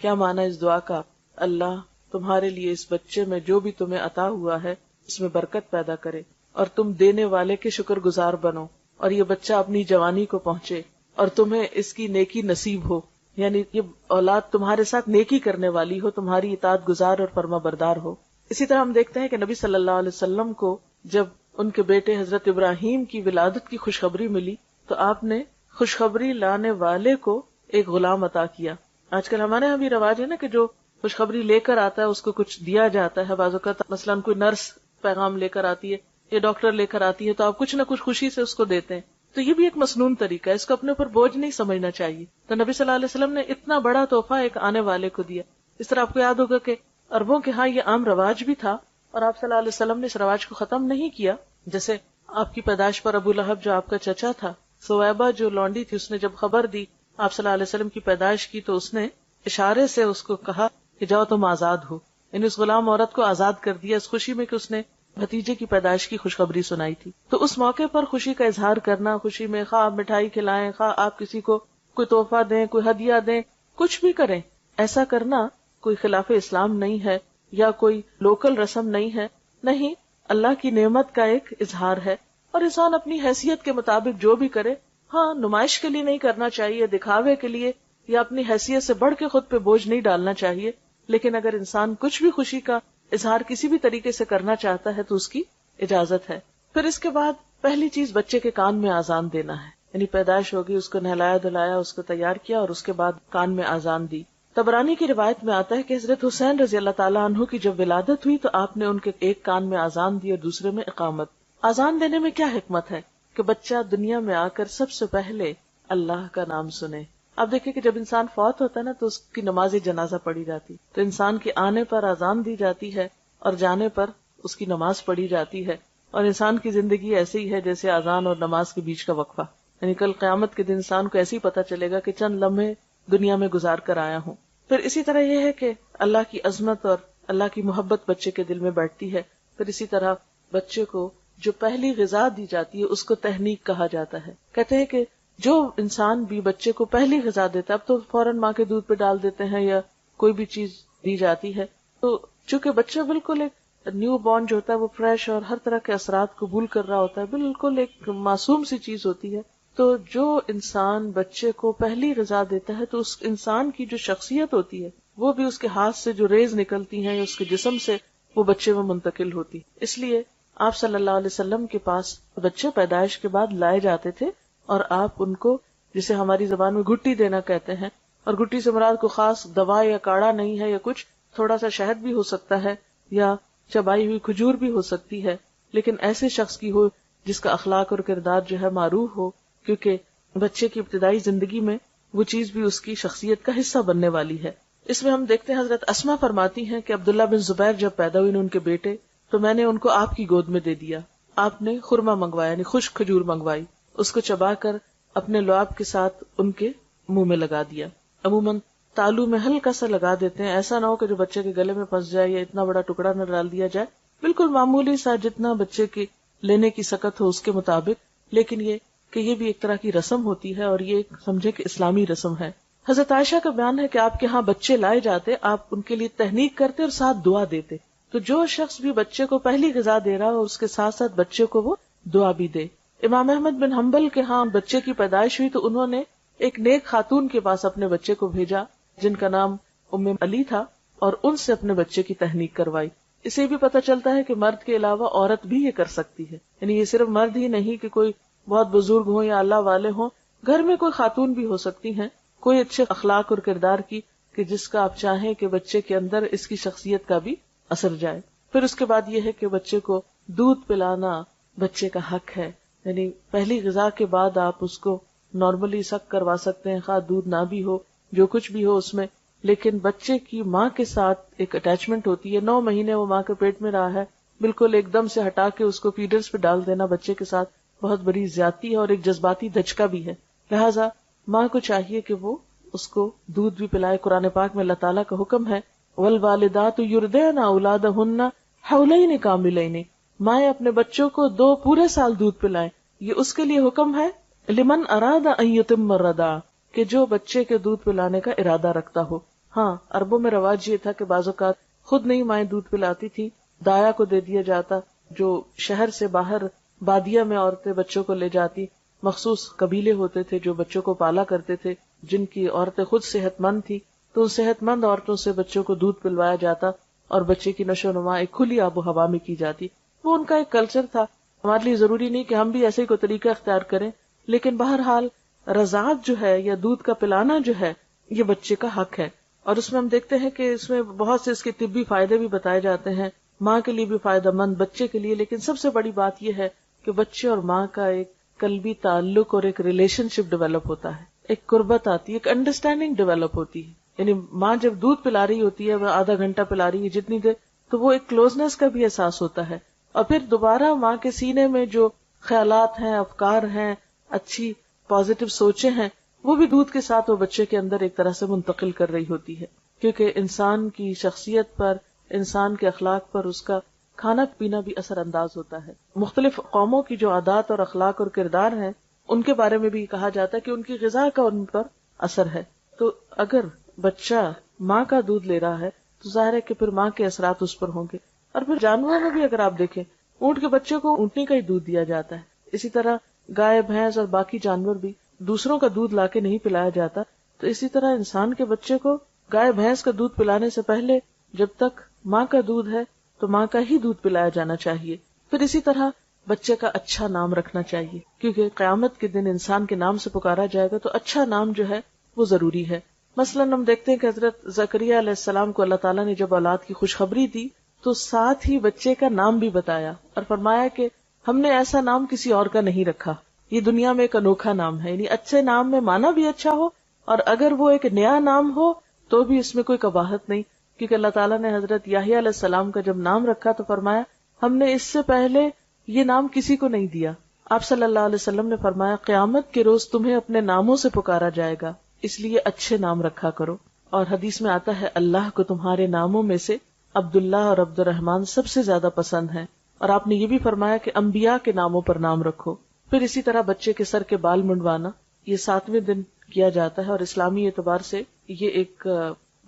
کیا معنی اس دعا کا؟ اللہ تمہارے لیے اس بچے میں جو بھی تمہیں عطا ہوا ہے اس میں برکت پیدا کرے اور تم دینے والے کے شکر گزار بنو اور یہ بچہ اپنی جوانی کو پہنچے اور تمہیں اس کی نیکی نصیب ہو. یعنی یہ اولاد تمہارے ساتھ نیکی کرنے والی ہو، تمہاری اطاعت گزار اور فرما بردار ہو. اسی طرح ہم دیکھتے ہیں کہ نبی صلی اللہ علیہ وسلم کو جب ان کے بیٹے حضرت ابراہیم کی ولادت کی خوشخبری ملی تو آپ نے خوشخبری لانے والے کو ایک غلام عطا کیا. آج کل ہمارے یہاں بھی رواج ہے نا کہ جو خوشخبری لے کر آتا ہے اس کو کچھ دیا جاتا ہے. بعض اوقات مثلاً کوئی نرس پیغام لے کر آتی ہے یا ڈاکٹر لے کر آتی ہے تو آپ کچھ نہ کچھ خوشی سے اس کو دیتے ہیں. تو یہ بھی ایک مسنون طریقہ ہے، اس کو اپنے اوپر بوجھ نہیں سمجھنا چاہیے. تو نبی صلی اللہ علیہ وسلم نے اتنا بڑا تحفہ ایک آنے والے کو دیا. اس طرح آپ کو یاد ہوگا کہ عربوں کے ہاں یہ عام رواج بھی تھا اور آپ صلی اللہ علیہ وسلم نے اس رواج کو ختم نہیں کیا. جیسے آپ کی پیدائش پر ابو لہب جو آپ کا چچا تھا، سویبہ جو لونڈی تھی، اس نے جب خبر دی آپ صلی اللہ علیہ وسلم کی پیدائش کی تو اس نے اشارے سے اس کو کہا کہ جاؤ تم آزاد ہو. یعنی اس غلام عورت کو آزاد کر دیا اس خوشی میں کہ اس نے بھتیجے کی پیدائش کی خوشخبری سنائی تھی. تو اس موقع پر خوشی کا اظہار کرنا، خوشی میں خواہ آپ مٹھائی کھلائیں، خواہ آپ کسی کو کوئی تحفہ دیں، کوئی ہدیہ دیں، کچھ بھی کریں، ایسا کرنا کوئی خلاف اسلام نہیں ہے یا کوئی لوکل رسم نہیں ہے. نہیں، اللہ کی نعمت کا ایک اظہار ہے اور انسان اپنی حیثیت کے مطابق جو بھی کرے. ہاں، نمائش کے لیے نہیں کرنا چاہیے، دکھاوے کے لیے یا اپنی حیثیت سے بڑھ کے خود پہ بوجھ نہیں ڈالنا چاہیے. لیکن اگر انسان کچھ بھی خوشی کا اظہار کسی بھی طریقے سے کرنا چاہتا ہے تو اس کی اجازت ہے. پھر اس کے بعد پہلی چیز بچے کے کان میں آذان دینا ہے. یعنی پیدائش ہوگی، اس کو نہلایا دھلایا، اس کو تیار کیا اور اس کے بعد کان میں آذان دی. طبرانی کی روایت میں آتا ہے کہ حضرت حسین رضی اللہ تعالیٰ عنہ کی جب ولادت ہوئی تو آپ نے ان کے ایک کان میں آذان دی اور دوسرے میں اقامت. آذان دینے میں کیا حکمت ہے کہ بچہ دنیا میں آ کر سب سے پہلے اللہ کا نام سنے. آپ دیکھیں کہ جب انسان فوت ہوتا ہے نا تو اس کی نماز جنازہ پڑھی جاتی، تو انسان کے آنے پر آذان دی جاتی ہے اور جانے پر اس کی نماز پڑھی جاتی ہے. اور انسان کی زندگی ایسی ہی ہے جیسے آذان اور نماز کے بیچ کا وقفہ. یعنی کل قیامت کے دن انسان کو ایسے ہی پتہ چلے گا کہ چند لمحے دنیا میں گزار کر آیا ہوں. پھر اسی طرح یہ ہے کہ اللہ کی عظمت اور اللہ کی محبت بچے کے دل میں بیٹھتی ہے. پھر اسی طرح بچے کو جو پہلی غذا دی جاتی ہے اس کو تحنیک کہا جاتا ہے. کہتے ہیں کہ جو انسان بھی بچے کو پہلی غذا دیتا ہے، اب تو فوراً ماں کے دودھ پہ ڈال دیتے ہیں یا کوئی بھی چیز دی جاتی ہے، تو چونکہ بچہ بالکل ایک نیو بورن جو ہوتا ہے وہ فریش اور ہر طرح کے اثرات قبول کر رہا ہوتا ہے، بالکل ایک معصوم سی چیز ہوتی ہے. تو جو انسان بچے کو پہلی غذا دیتا ہے تو اس انسان کی جو شخصیت ہوتی ہے وہ بھی اس کے ہاتھ سے جو ریز نکلتی ہیں یا اس کے جسم سے وہ بچے میں منتقل ہوتی. اس لیے آپ صلی اللہ علیہ وسلم کے پاس بچے پیدائش کے بعد لائے جاتے تھے اور آپ ان کو جسے ہماری زبان میں گھٹی دینا کہتے ہیں، اور گھٹی سے مراد کو خاص دوا یا کاڑھا نہیں ہے، یا کچھ تھوڑا سا شہد بھی ہو سکتا ہے یا چبائی ہوئی کھجور بھی ہو سکتی ہے، لیکن ایسے شخص کی ہو جس کا اخلاق اور کردار جو ہے معروف ہو، کیونکہ بچے کی ابتدائی زندگی میں وہ چیز بھی اس کی شخصیت کا حصہ بننے والی ہے۔ اس میں ہم دیکھتے ہیں حضرت اسما فرماتی ہیں کہ عبداللہ بن زبیر جب پیدا ہوئے ان کے بیٹے تو میں نے ان کو آپ کی گود میں دے دیا۔ آپ نے خرما منگوایا، یعنی خشک کھجور منگوائی، اس کو چبا کر اپنے لعاب کے ساتھ ان کے منہ میں لگا دیا۔ عموماً تالو میں ہلکا سا لگا دیتے ہیں، ایسا نہ ہو کہ جو بچے کے گلے میں پھنس جائے یا اتنا بڑا ٹکڑا نہ ڈال دیا جائے، بالکل معمولی سا جتنا بچے کی لینے کی سکت ہو اس کے مطابق، لیکن یہ کہ یہ بھی ایک طرح کی رسم ہوتی ہے اور یہ سمجھے کہ اسلامی رسم ہے۔ حضرت عائشہ کا بیان ہے کہ آپ کے ہاں بچے لائے جاتے، آپ ان کے لیے تہنیک کرتے اور ساتھ دعا دیتے، تو جو شخص بھی بچے کو پہلی غذا دے رہا ہو اس کے ساتھ ساتھ بچے کو وہ دعا بھی دے۔ امام احمد بن حنبل کے ہاں بچے کی پیدائش ہوئی تو انہوں نے ایک نیک خاتون کے پاس اپنے بچے کو بھیجا جن کا نام ام علی تھا، اور ان سے اپنے بچے کی تہنیک کروائی۔ اسے بھی پتہ چلتا ہے کہ مرد کے علاوہ عورت بھی یہ کر سکتی ہے، یعنی یہ صرف مرد ہی نہیں کہ کوئی بہت بزرگ ہوں یا اللہ والے ہوں، گھر میں کوئی خاتون بھی ہو سکتی ہیں کوئی اچھے اخلاق اور کردار کی کہ جس کا آپ چاہیں کہ بچے کے اندر اس کی شخصیت کا بھی اثر جائے۔ پھر اس کے بعد یہ ہے کہ بچے کو دودھ پلانا بچے کا حق ہے، یعنی پہلی غذا کے بعد آپ اس کو نارملی سک کروا سکتے ہیں، خواہ دودھ نہ بھی ہو جو کچھ بھی ہو اس میں، لیکن بچے کی ماں کے ساتھ ایک اٹیچمنٹ ہوتی ہے۔ 9 مہینے وہ ماں کے پیٹ میں رہا ہے، بالکل ایک دم سے ہٹا کے اس کو فیڈرز پہ ڈال دینا بچے کے ساتھ بہت بڑی زیادتی ہے اور ایک جذباتی دھچکا بھی ہے، لہٰذا ماں کو چاہیے کہ وہ اس کو دودھ بھی پلائے۔ قرآن پاک میں اللہ تعالیٰ کا حکم ہے والوالدات یرضعن اولادہن حولین کاملین، مائیں اپنے بچوں کو 2 پورے سال دودھ پلائیں، یہ اس کے لیے حکم ہے لمن اراد ان یتم الرضاع، کہ جو بچے کے دودھ پلانے کا ارادہ رکھتا ہو۔ ہاں عربوں میں رواج یہ تھا کہ بعض اوقات خود نہیں مائیں دودھ پلاتی تھی، دایا کو دے دیا جاتا، جو شہر سے باہر بادیہ میں عورتیں بچوں کو لے جاتی، مخصوص قبیلے ہوتے تھے جو بچوں کو پالا کرتے تھے جن کی عورتیں خود صحت مند تھی، تو ان صحت مند عورتوں سے بچوں کو دودھ پلوایا جاتا اور بچے کی نشو و نما ایک کھلی آب و ہوا میں کی جاتی۔ وہ ان کا ایک کلچر تھا، ہمارے لیے ضروری نہیں کہ ہم بھی ایسے ہی کوئی طریقہ اختیار کریں، لیکن بہرحال رضاعت جو ہے یا دودھ کا پلانا جو ہے یہ بچے کا حق ہے، اور اس میں ہم دیکھتے ہیں کہ اس میں بہت سے اس کے طبی فائدے بھی بتائے جاتے ہیں، ماں کے لیے بھی فائدہ مند، بچے کے لیے، لیکن سب سے بڑی بات یہ ہے کہ بچے اور ماں کا ایک قلبی تعلق اور ایک ریلیشن شپ ڈیولپ ہوتا ہے، ایک قربت آتی ہے، ایک انڈرسٹینڈنگ ڈیولپ ہوتی ہے۔ یعنی ماں جب دودھ پلا رہی ہوتی ہے، وہ آدھا گھنٹہ پلا رہی ہے جتنی دیر، تو وہ ایک کلوزنس کا بھی احساس ہوتا ہے، اور پھر دوبارہ ماں کے سینے میں جو خیالات ہیں، افکار ہیں، اچھی پازیٹیو سوچیں ہیں، وہ بھی دودھ کے ساتھ وہ بچے کے اندر ایک طرح سے منتقل کر رہی ہوتی ہے، کیونکہ انسان کی شخصیت پر، انسان کے اخلاق پر اس کا کھانا پینا بھی اثر انداز ہوتا ہے۔ مختلف قوموں کی جو عادات اور اخلاق اور کردار ہیں ان کے بارے میں بھی کہا جاتا ہے کہ ان کی غذا کا ان پر اثر ہے، تو اگر بچہ ماں کا دودھ لے رہا ہے تو ظاہر ہے کہ پھر ماں کے اثرات اس پر ہوں گے۔ اور پھر جانوروں میں بھی اگر آپ دیکھیں، اونٹ کے بچے کو اونٹنی کا ہی دودھ دیا جاتا ہے، اسی طرح گائے، بھینس اور باقی جانور بھی دوسروں کا دودھ لا کے نہیں پلایا جاتا، تو اسی طرح انسان کے بچے کو گائے بھینس کا دودھ پلانے سے پہلے جب تک ماں کا دودھ ہے تو ماں کا ہی دودھ پلایا جانا چاہیے۔ پھر اسی طرح بچے کا اچھا نام رکھنا چاہیے، کیونکہ قیامت کے دن انسان کے نام سے پکارا جائے گا، تو اچھا نام جو ہے وہ ضروری ہے۔ مثلاً ہم دیکھتے ہیں کہ حضرت زکریا علیہ السلام کو اللہ تعالیٰ نے جب اولاد کی خوشخبری دی تو ساتھ ہی بچے کا نام بھی بتایا اور فرمایا کہ ہم نے ایسا نام کسی اور کا نہیں رکھا، یہ دنیا میں ایک انوکھا نام ہے، یعنی اچھے نام میں معنی بھی اچھا ہو، اور اگر وہ ایک نیا نام ہو تو بھی اس میں کوئی قباحت نہیں، کیونکہ اللہ تعالیٰ نے حضرت یحییٰ علیہ السلام کا جب نام رکھا تو فرمایا ہم نے اس سے پہلے یہ نام کسی کو نہیں دیا۔ آپ صلی اللہ علیہ وسلم نے فرمایا قیامت کے روز تمہیں اپنے ناموں سے پکارا جائے گا، اس لیے اچھے نام رکھا کرو۔ اور حدیث میں آتا ہے اللہ کو تمہارے ناموں میں سے عبداللہ اور عبد الرحمن سب سے زیادہ پسند ہیں، اور آپ نے یہ بھی فرمایا کہ انبیاء کے ناموں پر نام رکھو۔ پھر اسی طرح بچے کے سر کے بال منڈوانا یہ 7ویں دن کیا جاتا ہے، اور اسلامی اعتبار سے یہ ایک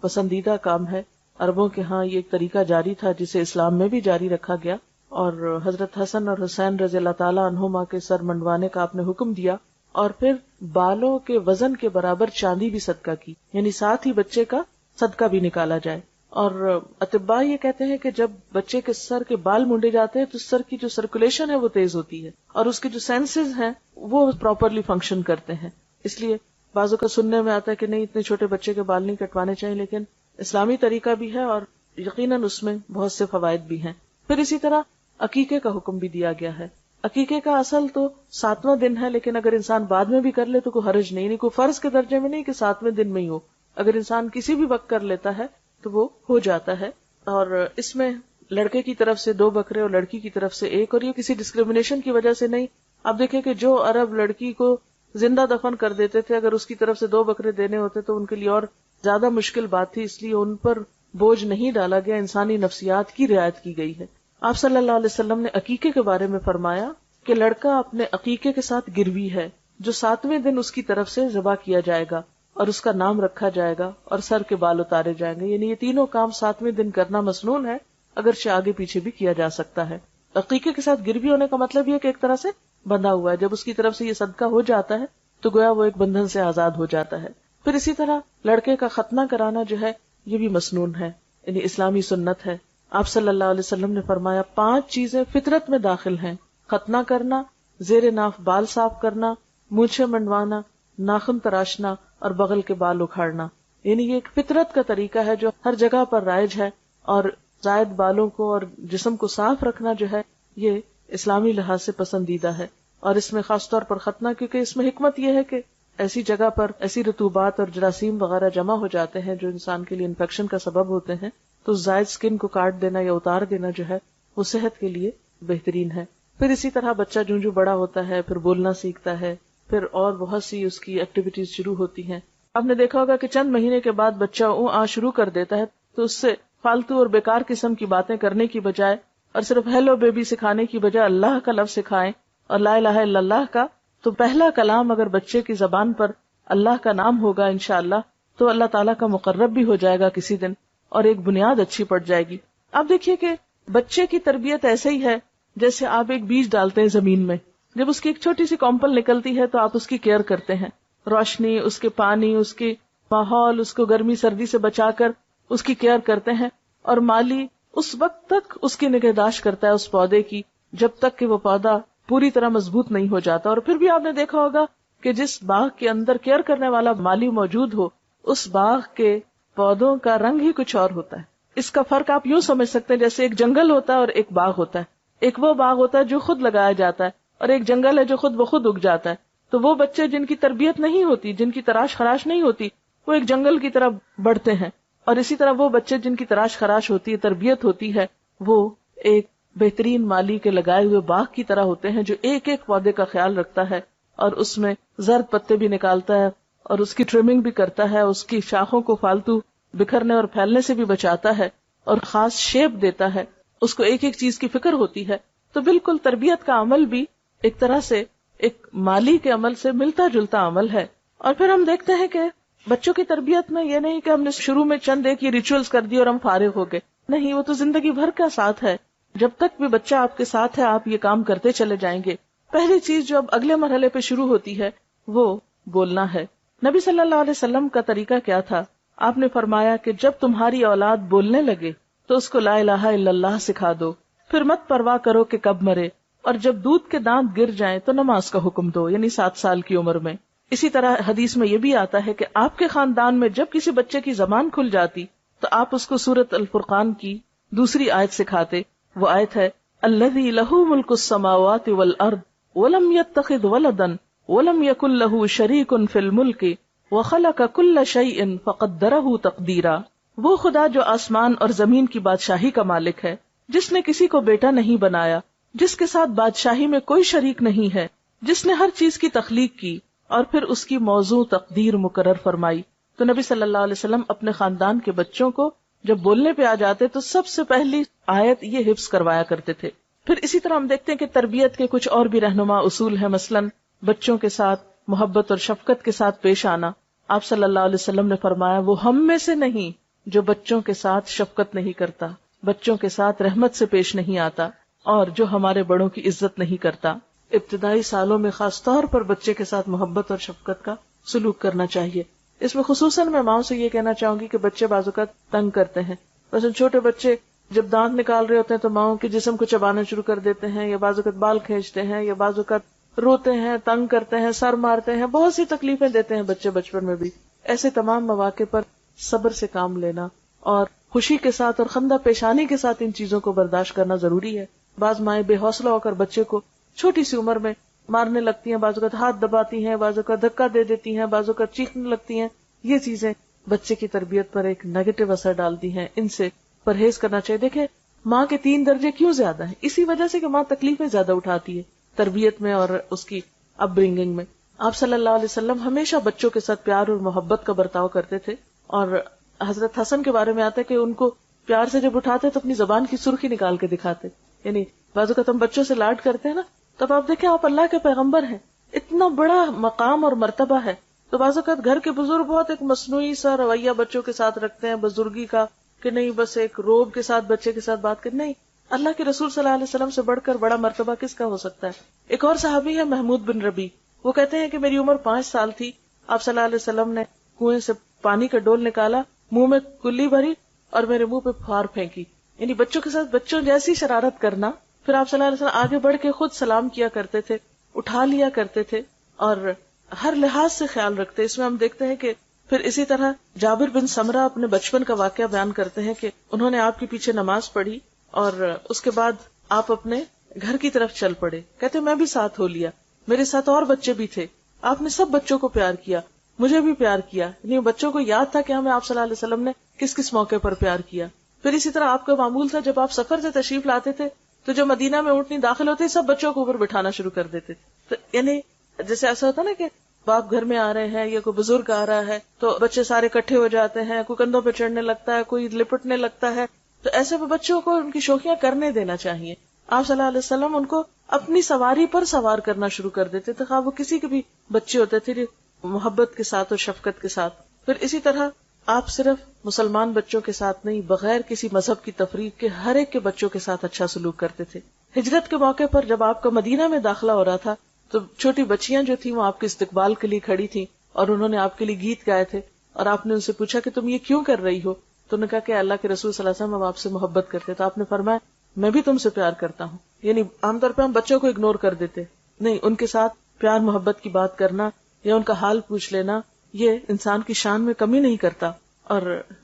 پسندیدہ کام ہے۔ عربوں کے ہاں یہ ایک طریقہ جاری تھا جسے اسلام میں بھی جاری رکھا گیا، اور حضرت حسن اور حسین رضی اللہ تعالیٰ عنہما کے سر منڈوانے کا آپ نے حکم دیا، اور پھر بالوں کے وزن کے برابر چاندی بھی صدقہ کی، یعنی ساتھ ہی بچے کا صدقہ بھی نکالا جائے۔ اور اطباء یہ کہتے ہیں کہ جب بچے کے سر کے بال مونڈے جاتے ہیں تو سر کی جو سرکولیشن ہے وہ تیز ہوتی ہے اور اس کے جو سینسز ہیں وہ پراپرلی فنکشن کرتے ہیں. اس لیے بعضوں کا سننے میں آتا ہے کہ نہیں اتنے چھوٹے بچے کے بال نہیں کٹوانے چاہیے، لیکن اسلامی طریقہ بھی ہے اور یقیناً اس میں بہت سے فوائد بھی ہیں. پھر اسی طرح عقیقے کا حکم بھی دیا گیا ہے. عقیقے کا اصل تو 7واں دن ہے، لیکن اگر انسان بعد میں بھی کر لے تو کوئی حرج نہیں کوئی فرض کے درجے میں نہیں کہ 7ویں دن میں ہی ہو. اگر انسان کسی بھی وقت کر لیتا ہے تو وہ ہو جاتا ہے. اور اس میں لڑکے کی طرف سے 2 بکرے اور لڑکی کی طرف سے 1، اور یہ کسی ڈسکریمنیشن کی وجہ سے نہیں. آپ دیکھیں کہ جو عرب لڑکی کو زندہ دفن کر دیتے تھے، اگر اس کی طرف سے 2 بکرے دینے ہوتے تو ان کے لیے اور زیادہ مشکل بات تھی، اس لیے ان پر بوجھ نہیں ڈالا گیا، انسانی نفسیات کی رعایت کی گئی ہے. آپ صلی اللہ علیہ وسلم نے عقیقے کے بارے میں فرمایا کہ لڑکا اپنے عقیقے کے ساتھ گروی ہے جو 7ویں دن اس کی طرف سے ذبح کیا جائے گا اور اس کا نام رکھا جائے گا اور سر کے بال اتارے جائیں گے. یعنی یہ تینوں کام 7ویں دن کرنا مسنون ہے، اگرچہ آگے پیچھے بھی کیا جا سکتا ہے. عقیقے کے ساتھ گروی ہونے کا مطلب یہ کہ ایک طرح سے بندھا ہوا ہے، جب اس کی طرف سے یہ صدقہ ہو جاتا ہے تو گویا وہ ایک بندھن سے آزاد ہو جاتا ہے. پھر اسی طرح لڑکے کا ختنہ کرانا جو ہے یہ بھی مسنون ہے، یعنی اسلامی سنت ہے. آپ صلی اللہ علیہ وسلم نے فرمایا 5 چیزیں فطرت میں داخل ہیں: ختنہ کرنا، زیر ناف بال صاف کرنا، مونچھیں منڈوانا، ناخن تراشنا اور بغل کے بال اکھاڑنا. یعنی یہ ایک فطرت کا طریقہ ہے جو ہر جگہ پر رائج ہے، اور زائد بالوں کو اور جسم کو صاف رکھنا جو ہے یہ اسلامی لحاظ سے پسندیدہ ہے. اور اس میں خاص طور پر ختنہ، کیونکہ اس میں حکمت یہ ہے کہ ایسی جگہ پر ایسی رطوبات اور جراثیم وغیرہ جمع ہو جاتے ہیں جو انسان کے لیے انفیکشن کا سبب ہوتے ہیں، تو زائد سکن کو کاٹ دینا یا اتار دینا جو ہے وہ صحت کے لیے بہترین ہے. پھر اسی طرح بچہ جو بڑا ہوتا ہے پھر بولنا سیکھتا ہے، پھر اور بہت سی اس کی ایکٹیویٹیز شروع ہوتی ہیں. آپ نے دیکھا ہوگا کہ چند مہینے کے بعد بچہ آ شروع کر دیتا ہے تو اس سے فالتو اور بیکار قسم کی باتیں کرنے کی بجائے اور صرف ہیلو بیبی سکھانے کی بجائے اللہ کا لفظ سکھائیں اور لا الہ الا اللہ کا، تو پہلا کلام اگر بچے کی زبان پر اللہ کا نام ہوگا انشاءاللہ تو اللہ تعالیٰ کا مقرب بھی ہو جائے گا کسی دن، اور ایک بنیاد اچھی پڑ جائے گی. آپ دیکھیے کہ بچے کی تربیت ایسے ہی ہے جیسے آپ ایک بیج ڈالتے ہیں زمین میں. جب اس کی ایک چھوٹی سی کمپل نکلتی ہے تو آپ اس کی کیئر کرتے ہیں، روشنی، اس کے پانی، اس کے ماحول، اس کو گرمی سردی سے بچا کر اس کی کیئر کرتے ہیں. اور مالی اس وقت تک اس کی نگہداشت کرتا ہے اس پودے کی جب تک کہ وہ پودا پوری طرح مضبوط نہیں ہو جاتا. اور پھر بھی آپ نے دیکھا ہوگا کہ جس باغ کے اندر کیئر کرنے والا مالی موجود ہو اس باغ کے پودوں کا رنگ ہی کچھ اور ہوتا ہے. اس کا فرق آپ یوں سمجھ سکتے ہیں جیسے ایک جنگل ہوتا ہے اور ایک باغ ہوتا ہے. ایک وہ باغ ہوتا ہے جو خود لگایا جاتا ہے اور ایک جنگل ہے جو خود بخود اگ جاتا ہے. تو وہ بچے جن کی تربیت نہیں ہوتی، جن کی تراش خراش نہیں ہوتی، وہ ایک جنگل کی طرح بڑھتے ہیں. اور اسی طرح وہ بچے جن کی تراش خراش ہوتی ہے، تربیت ہوتی ہے، وہ ایک بہترین مالی کے لگائے ہوئے باغ کی طرح ہوتے ہیں جو ایک ایک پودے کا خیال رکھتا ہے اور اس میں زرد پتے بھی نکالتا ہے اور اس کی ٹرمنگ بھی کرتا ہے، اس کی شاخوں کو فالتو بکھرنے اور پھیلنے سے بھی بچاتا ہے اور خاص شیپ دیتا ہے. اس کو ایک ایک چیز کی فکر ہوتی ہے. تو بالکل تربیت کا عمل بھی ایک طرح سے ایک مالی کے عمل سے ملتا جلتا عمل ہے. اور پھر ہم دیکھتے ہیں کہ بچوں کی تربیت میں یہ نہیں کہ ہم نے شروع میں چند ایک یہ ریچولز کر دی اور ہم فارغ ہو گئے. نہیں، وہ تو زندگی بھر کا ساتھ ہے. جب تک بھی بچہ آپ کے ساتھ ہے آپ یہ کام کرتے چلے جائیں گے. پہلی چیز جو اب اگلے مرحلے پہ شروع ہوتی ہے وہ بولنا ہے. نبی صلی اللہ علیہ وسلم کا طریقہ کیا تھا؟ آپ نے فرمایا کہ جب تمہاری اولاد بولنے لگے تو اس کو لا الہ الا اللہ سکھا دو، پھر مت پرواہ کرو کہ کب مرے، اور جب دودھ کے دانت گر جائیں تو نماز کا حکم دو، یعنی 7 سال کی عمر میں. اسی طرح حدیث میں یہ بھی آتا ہے کہ آپ کے خاندان میں جب کسی بچے کی زبان کھل جاتی تو آپ اس کو سورۃ الفرقان کی دوسری آیت سکھاتے. وہ آیت ہے الذی لہ ملک السماوات والارض ولم یتخذ ولدا ولم یکن لہ شریک فی الملک وخلق کل شیء فقدرہ تقدیرا. وہ خدا جو آسمان اور زمین کی بادشاہی کا مالک ہے، جس نے کسی کو بیٹا نہیں بنایا، جس کے ساتھ بادشاہی میں کوئی شریک نہیں ہے، جس نے ہر چیز کی تخلیق کی اور پھر اس کی موضوع تقدیر مقرر فرمائی. تو نبی صلی اللہ علیہ وسلم اپنے خاندان کے بچوں کو جب بولنے پہ آ جاتے تو سب سے پہلی آیت یہ حفظ کروایا کرتے تھے. پھر اسی طرح ہم دیکھتے ہیں کہ تربیت کے کچھ اور بھی رہنما اصول ہیں. مثلاً بچوں کے ساتھ محبت اور شفقت کے ساتھ پیش آنا. آپ صلی اللہ علیہ وسلم نے فرمایا وہ ہم میں سے نہیں جو بچوں کے ساتھ شفقت نہیں کرتا، بچوں کے ساتھ رحمت سے پیش نہیں آتا، اور جو ہمارے بڑوں کی عزت نہیں کرتا. ابتدائی سالوں میں خاص طور پر بچے کے ساتھ محبت اور شفقت کا سلوک کرنا چاہیے. اس میں خصوصاً میں ماؤں سے یہ کہنا چاہوں گی کہ بچے بعض اوقات تنگ کرتے ہیں مثلا چھوٹے بچے جب دانت نکال رہے ہوتے ہیں تو ماؤں کے جسم کو چبانا شروع کر دیتے ہیں، یا بعض اوقات بال کھینچتے ہیں، یا بعض اوقات روتے ہیں، تنگ کرتے ہیں، سر مارتے ہیں، بہت سی تکلیفیں دیتے ہیں بچے بچپن میں بھی. ایسے تمام مواقع پر صبر سے کام لینا اور خوشی کے ساتھ اور خندہ پیشانی کے ساتھ ان چیزوں کو برداشت کرنا ضروری ہے. بعض مائیں بے حوصلہ ہو کر بچے کو چھوٹی سی عمر میں مارنے لگتی ہیں، بعض اوقات ہاتھ دباتی ہیں، بعض اوقات دھکا دے دیتی ہیں، بعض اوقات چیخنے لگتی ہیں. یہ چیزیں بچے کی تربیت پر ایک نیگیٹو اثر ڈالتی ہیں، ان سے پرہیز کرنا چاہیے. دیکھیں ماں کے 3 درجے کیوں زیادہ ہیں؟ اسی وجہ سے کہ ماں تکلیفیں زیادہ اٹھاتی ہے تربیت میں اور اس کی اپ برنگنگ میں. آپ صلی اللہ علیہ وسلم ہمیشہ بچوں کے ساتھ پیار اور محبت کا برتاؤ کرتے تھے، اور حضرت حسن کے بارے میں آتا ہے کہ ان کو پیار سے جب اٹھاتے تو اپنی زبان کی سرخی نکال کے دکھاتے. یعنی بعض اوقات ہم بچوں سے لاڈ کرتے ہیں نا، تب آپ دیکھیں آپ اللہ کے پیغمبر ہیں، اتنا بڑا مقام اور مرتبہ ہے، تو بعض اوقات گھر کے بزرگ بہت ایک مصنوعی سا رویہ بچوں کے ساتھ رکھتے ہیں بزرگی کا، کہ نہیں بس ایک روب کے ساتھ بچے کے ساتھ بات کریں. نہیں، اللہ کے رسول صلی اللہ علیہ وسلم سے بڑھ کر بڑا مرتبہ کس کا ہو سکتا ہے؟ ایک اور صحابی ہے محمود بن ربی، وہ کہتے ہیں کہ میری عمر 5 سال تھی، آپ صلی اللہ علیہ وسلم نے کنویں سے پانی کا ڈول نکالا، منہ میں کلی بھری اور میرے منہ پہ پھار پھینکی. یعنی بچوں کے ساتھ بچوں جیسی شرارت کرنا. پھر آپ صلی اللہ علیہ وسلم آگے بڑھ کے خود سلام کیا کرتے تھے، اٹھا لیا کرتے تھے اور ہر لحاظ سے خیال رکھتے. اس میں ہم دیکھتے ہیں کہ پھر اسی طرح جابر بن سمرہ اپنے بچپن کا واقعہ بیان کرتے ہیں کہ انہوں نے آپ کے پیچھے نماز پڑھی اور اس کے بعد آپ اپنے گھر کی طرف چل پڑے. کہتے میں بھی ساتھ ہو لیا، میرے ساتھ اور بچے بھی تھے، آپ نے سب بچوں کو پیار کیا، مجھے بھی پیار کیا. یعنی بچوں کو یاد تھا کہ ہمیں آپ صلی اللہ علیہ وسلم نے کس کس موقع پر پیار کیا. پھر اسی طرح آپ کا معمول تھا جب آپ سفر سے تشریف لاتے تھے تو جو مدینہ میں اونٹنی داخل ہوتے سب بچوں کو اوپر بٹھانا شروع کر دیتے تھے. تو یعنی جیسے ایسا ہوتا نا کہ باپ گھر میں آ رہے ہیں یا کوئی بزرگ آ رہا ہے تو بچے سارے اکٹھے ہو جاتے ہیں، کوئی کندھوں پہ چڑھنے لگتا ہے، کوئی لپٹنے لگتا ہے. تو ایسے میں بچوں کو ان کی شوخیاں کرنے دینا چاہیے. آپ صلی اللہ علیہ وسلم ان کو اپنی سواری پر سوار کرنا شروع کر دیتے تھے، خواہ وہ کسی کے بھی بچے ہوتے تھے، محبت کے ساتھ اور شفقت کے ساتھ. پھر اسی طرح آپ صرف مسلمان بچوں کے ساتھ نہیں، بغیر کسی مذہب کی تفریق کے ہر ایک کے بچوں کے ساتھ اچھا سلوک کرتے تھے. ہجرت کے موقع پر جب آپ کا مدینہ میں داخلہ ہو رہا تھا تو چھوٹی بچیاں جو تھیں وہ آپ کے استقبال کے لیے کھڑی تھیں اور انہوں نے آپ کے لیے گیت گائے تھے، اور آپ نے ان سے پوچھا کہ تم یہ کیوں کر رہی ہو؟ تو انہوں نے کہا کہ اللہ کے رسول صلی اللہ علیہ وسلم ہم آپ سے محبت کرتے. تو آپ نے فرمایا میں بھی تم سے پیار کرتا ہوں. یعنی عام طور پہ ہم بچوں کو اگنور کر دیتے، نہیں، ان کے ساتھ پیار محبت کی بات کرنا یا ان کا حال پوچھ لینا یہ انسان کی شان میں کمی نہیں کرتا. اور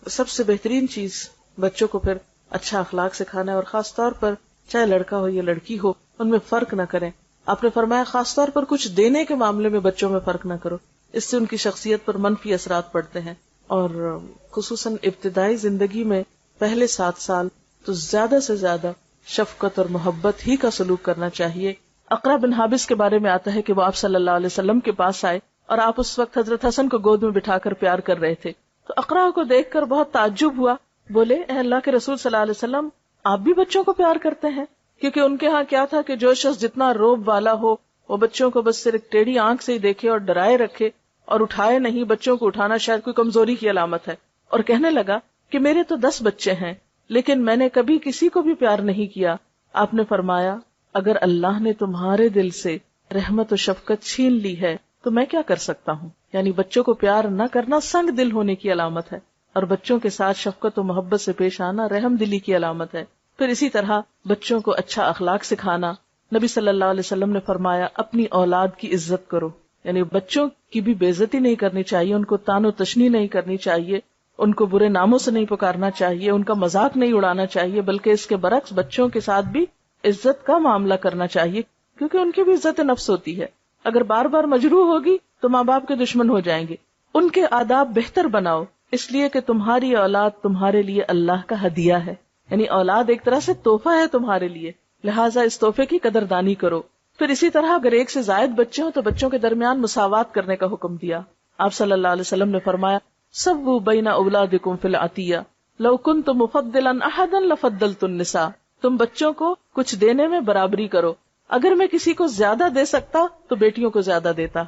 سب سے بہترین چیز بچوں کو پھر اچھا اخلاق سکھانا ہے، اور خاص طور پر چاہے لڑکا ہو یا لڑکی ہو ان میں فرق نہ کریں. آپ نے فرمایا خاص طور پر کچھ دینے کے معاملے میں بچوں میں فرق نہ کرو، اس سے ان کی شخصیت پر منفی اثرات پڑتے ہیں. اور خصوصاً ابتدائی زندگی میں پہلے 7 سال تو زیادہ سے زیادہ شفقت اور محبت ہی کا سلوک کرنا چاہیے. اقرا بن حابس کے بارے میں آتا ہے کہ وہ آپ صلی اللہ علیہ وسلم کے پاس آئے اور آپ اس وقت حضرت حسن کو گود میں بٹھا کر پیار کر رہے تھے. تو اقرا کو دیکھ کر بہت تعجب ہوا، بولے اے اللہ کے رسول صلی اللہ علیہ وسلم آپ بھی بچوں کو پیار کرتے ہیں؟ کیونکہ ان کے ہاں کیا تھا کہ جو شخص جتنا روب والا ہو وہ بچوں کو بس صرف ٹیڑھی آنکھ سے ہی دیکھے اور ڈرائے رکھے اور اٹھائے نہیں. بچوں کو اٹھانا شاید کوئی کمزوری کی علامت ہے. اور کہنے لگا کہ میرے تو 10 بچے ہیں لیکن میں نے کبھی کسی کو بھی پیار نہیں کیا. آپ نے فرمایا اگر اللہ نے تمہارے دل سے رحمت و شفقت چھین لی ہے تو میں کیا کر سکتا ہوں. یعنی بچوں کو پیار نہ کرنا سنگ دل ہونے کی علامت ہے، اور بچوں کے ساتھ شفقت و محبت سے پیش آنا رحم دلی کی علامت ہے. پھر اسی طرح بچوں کو اچھا اخلاق سکھانا. نبی صلی اللہ علیہ وسلم نے فرمایا اپنی اولاد کی عزت کرو. یعنی بچوں کی بھی بے عزتی نہیں کرنی چاہیے، ان کو تان و تشنی نہیں کرنی چاہیے، ان کو برے ناموں سے نہیں پکارنا چاہیے، ان کا مذاق نہیں اڑانا چاہیے، بلکہ اس کے برعکس بچوں کے ساتھ بھی عزت کا معاملہ کرنا چاہیے، کیونکہ ان کی بھی عزت نفس ہوتی ہے. اگر بار بار مجروح ہوگی تو ماں باپ کے دشمن ہو جائیں گے. ان کے آداب بہتر بناؤ، اس لیے کہ تمہاری اولاد تمہارے لیے اللہ کا ہدیہ ہے. یعنی اولاد ایک طرح سے تحفہ ہے تمہارے لیے، لہٰذا اس تحفے کی قدردانی کرو. پھر اسی طرح اگر ایک سے زائد بچے ہوں تو بچوں کے درمیان مساوات کرنے کا حکم دیا. آپ صلی اللہ علیہ وسلم نے فرمایا سووا بین اولادکم فی العطیہ لو کنت مفضلا احدا لفضلت النساء. تم بچوں کو کچھ دینے میں برابری کرو، اگر میں کسی کو زیادہ دے سکتا تو بیٹیوں کو زیادہ دیتا.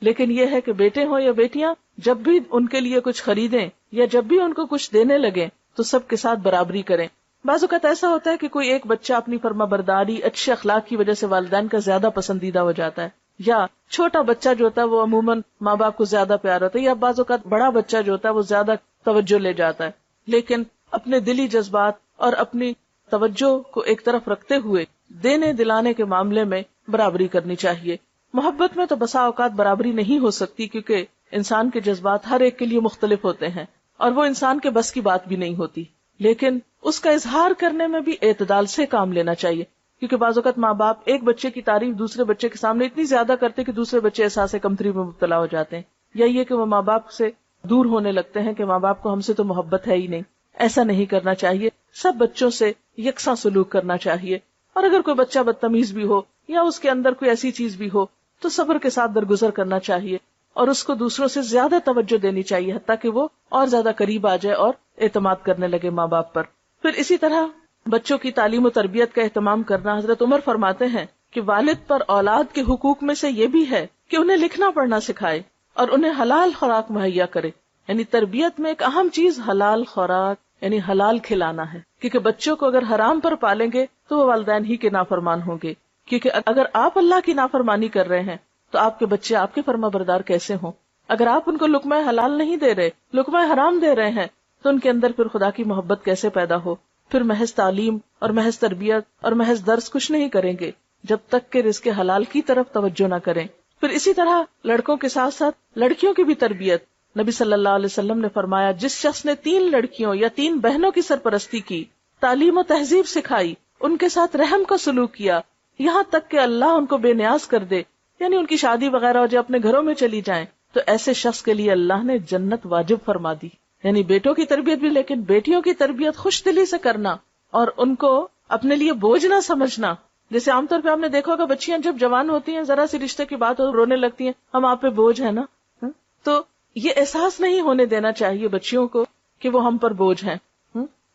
لیکن یہ ہے کہ بیٹے ہوں یا بیٹیاں جب بھی ان کے لیے کچھ خریدیں یا جب بھی ان کو کچھ دینے لگیں تو سب کے ساتھ برابری کریں. بعض اوقات ایسا ہوتا ہے کہ کوئی ایک بچہ اپنی فرما برداری اچھے اخلاق کی وجہ سے والدین کا زیادہ پسندیدہ ہو جاتا ہے، یا چھوٹا بچہ جو ہوتا ہے وہ عموماً ماں باپ کو زیادہ پیار ہوتا ہے، یا بعض اوقات بڑا بچہ جو ہوتا ہے وہ زیادہ توجہ لے جاتا ہے. لیکن اپنے دلی جذبات اور اپنی توجہ کو ایک طرف رکھتے ہوئے دینے دلانے کے معاملے میں برابری کرنی چاہیے. محبت میں تو بسا اوقات برابری نہیں ہو سکتی، کیونکہ انسان کے جذبات ہر ایک کے لیے مختلف ہوتے ہیں اور وہ انسان کے بس کی بات بھی نہیں ہوتی، لیکن اس کا اظہار کرنے میں بھی اعتدال سے کام لینا چاہیے. کیونکہ بعض اوقات ماں باپ ایک بچے کی تعریف دوسرے بچے کے سامنے اتنی زیادہ کرتے کہ دوسرے بچے احساس کمتری میں مبتلا ہو جاتے ہیں، یا یہ کہ وہ ماں باپ سے دور ہونے لگتے ہیں کہ ماں باپ کو ہم سے تو محبت ہے ہی نہیں. ایسا نہیں کرنا چاہیے. سب بچوں سے یکساں سلوک کرنا چاہیے، اور اگر کوئی بچہ بدتمیز بھی ہو یا اس کے اندر کوئی ایسی چیز بھی ہو تو صبر کے ساتھ درگزر کرنا چاہیے اور اس کو دوسروں سے زیادہ توجہ دینی چاہیے، حتیٰ کہ وہ اور زیادہ قریب آ جائے اور اعتماد کرنے لگے ماں باپ پر. پھر اسی طرح بچوں کی تعلیم و تربیت کا اہتمام کرنا. حضرت عمر فرماتے ہیں کہ والد پر اولاد کے حقوق میں سے یہ بھی ہے کہ انہیں لکھنا پڑھنا سکھائے اور انہیں حلال خوراک مہیا کرے. یعنی تربیت میں ایک اہم چیز حلال خوراک یعنی حلال کھلانا ہے، کیونکہ بچوں کو اگر حرام پر پالیں گے تو وہ والدین ہی کے نافرمان ہوں گے. کیونکہ اگر آپ اللہ کی نافرمانی کر رہے ہیں تو آپ کے بچے آپ کے فرما بردار کیسے ہوں؟ اگر آپ ان کو لقمہ حلال نہیں دے رہے، لقمہ حرام دے رہے ہیں، تو ان کے اندر پھر خدا کی محبت کیسے پیدا ہو؟ پھر محض تعلیم اور محض تربیت اور محض درس کچھ نہیں کریں گے جب تک کہ رزق حلال کی طرف توجہ نہ کریں. پھر اسی طرح لڑکوں کے ساتھ ساتھ لڑکیوں کی بھی تربیت. نبی صلی اللہ علیہ وسلم نے فرمایا، جس شخص نے 3 لڑکیوں یا 3 بہنوں کی سرپرستی کی، تعلیم و تہذیب سکھائی، ان کے ساتھ رحم کا سلوک کیا، یہاں تک کہ اللہ ان کو بے نیاز کر دے، یعنی ان کی شادی وغیرہ ہو جائے، اپنے گھروں میں چلی جائیں، تو ایسے شخص کے لیے اللہ نے جنت واجب فرما دی. یعنی بیٹوں کی تربیت بھی، لیکن بیٹیوں کی تربیت خوش دلی سے کرنا اور ان کو اپنے لیے بوجھ نہ سمجھنا. جیسے عام طور پہ آپ نے دیکھا ہوگا بچیاں جب جوان ہوتی ہیں ذرا سی رشتے کی بات ہو رونے لگتی ہیں، ہم آپ پہ بوجھ ہے نا. تو یہ احساس نہیں ہونے دینا چاہیے بچیوں کو کہ وہ ہم پر بوجھ ہیں.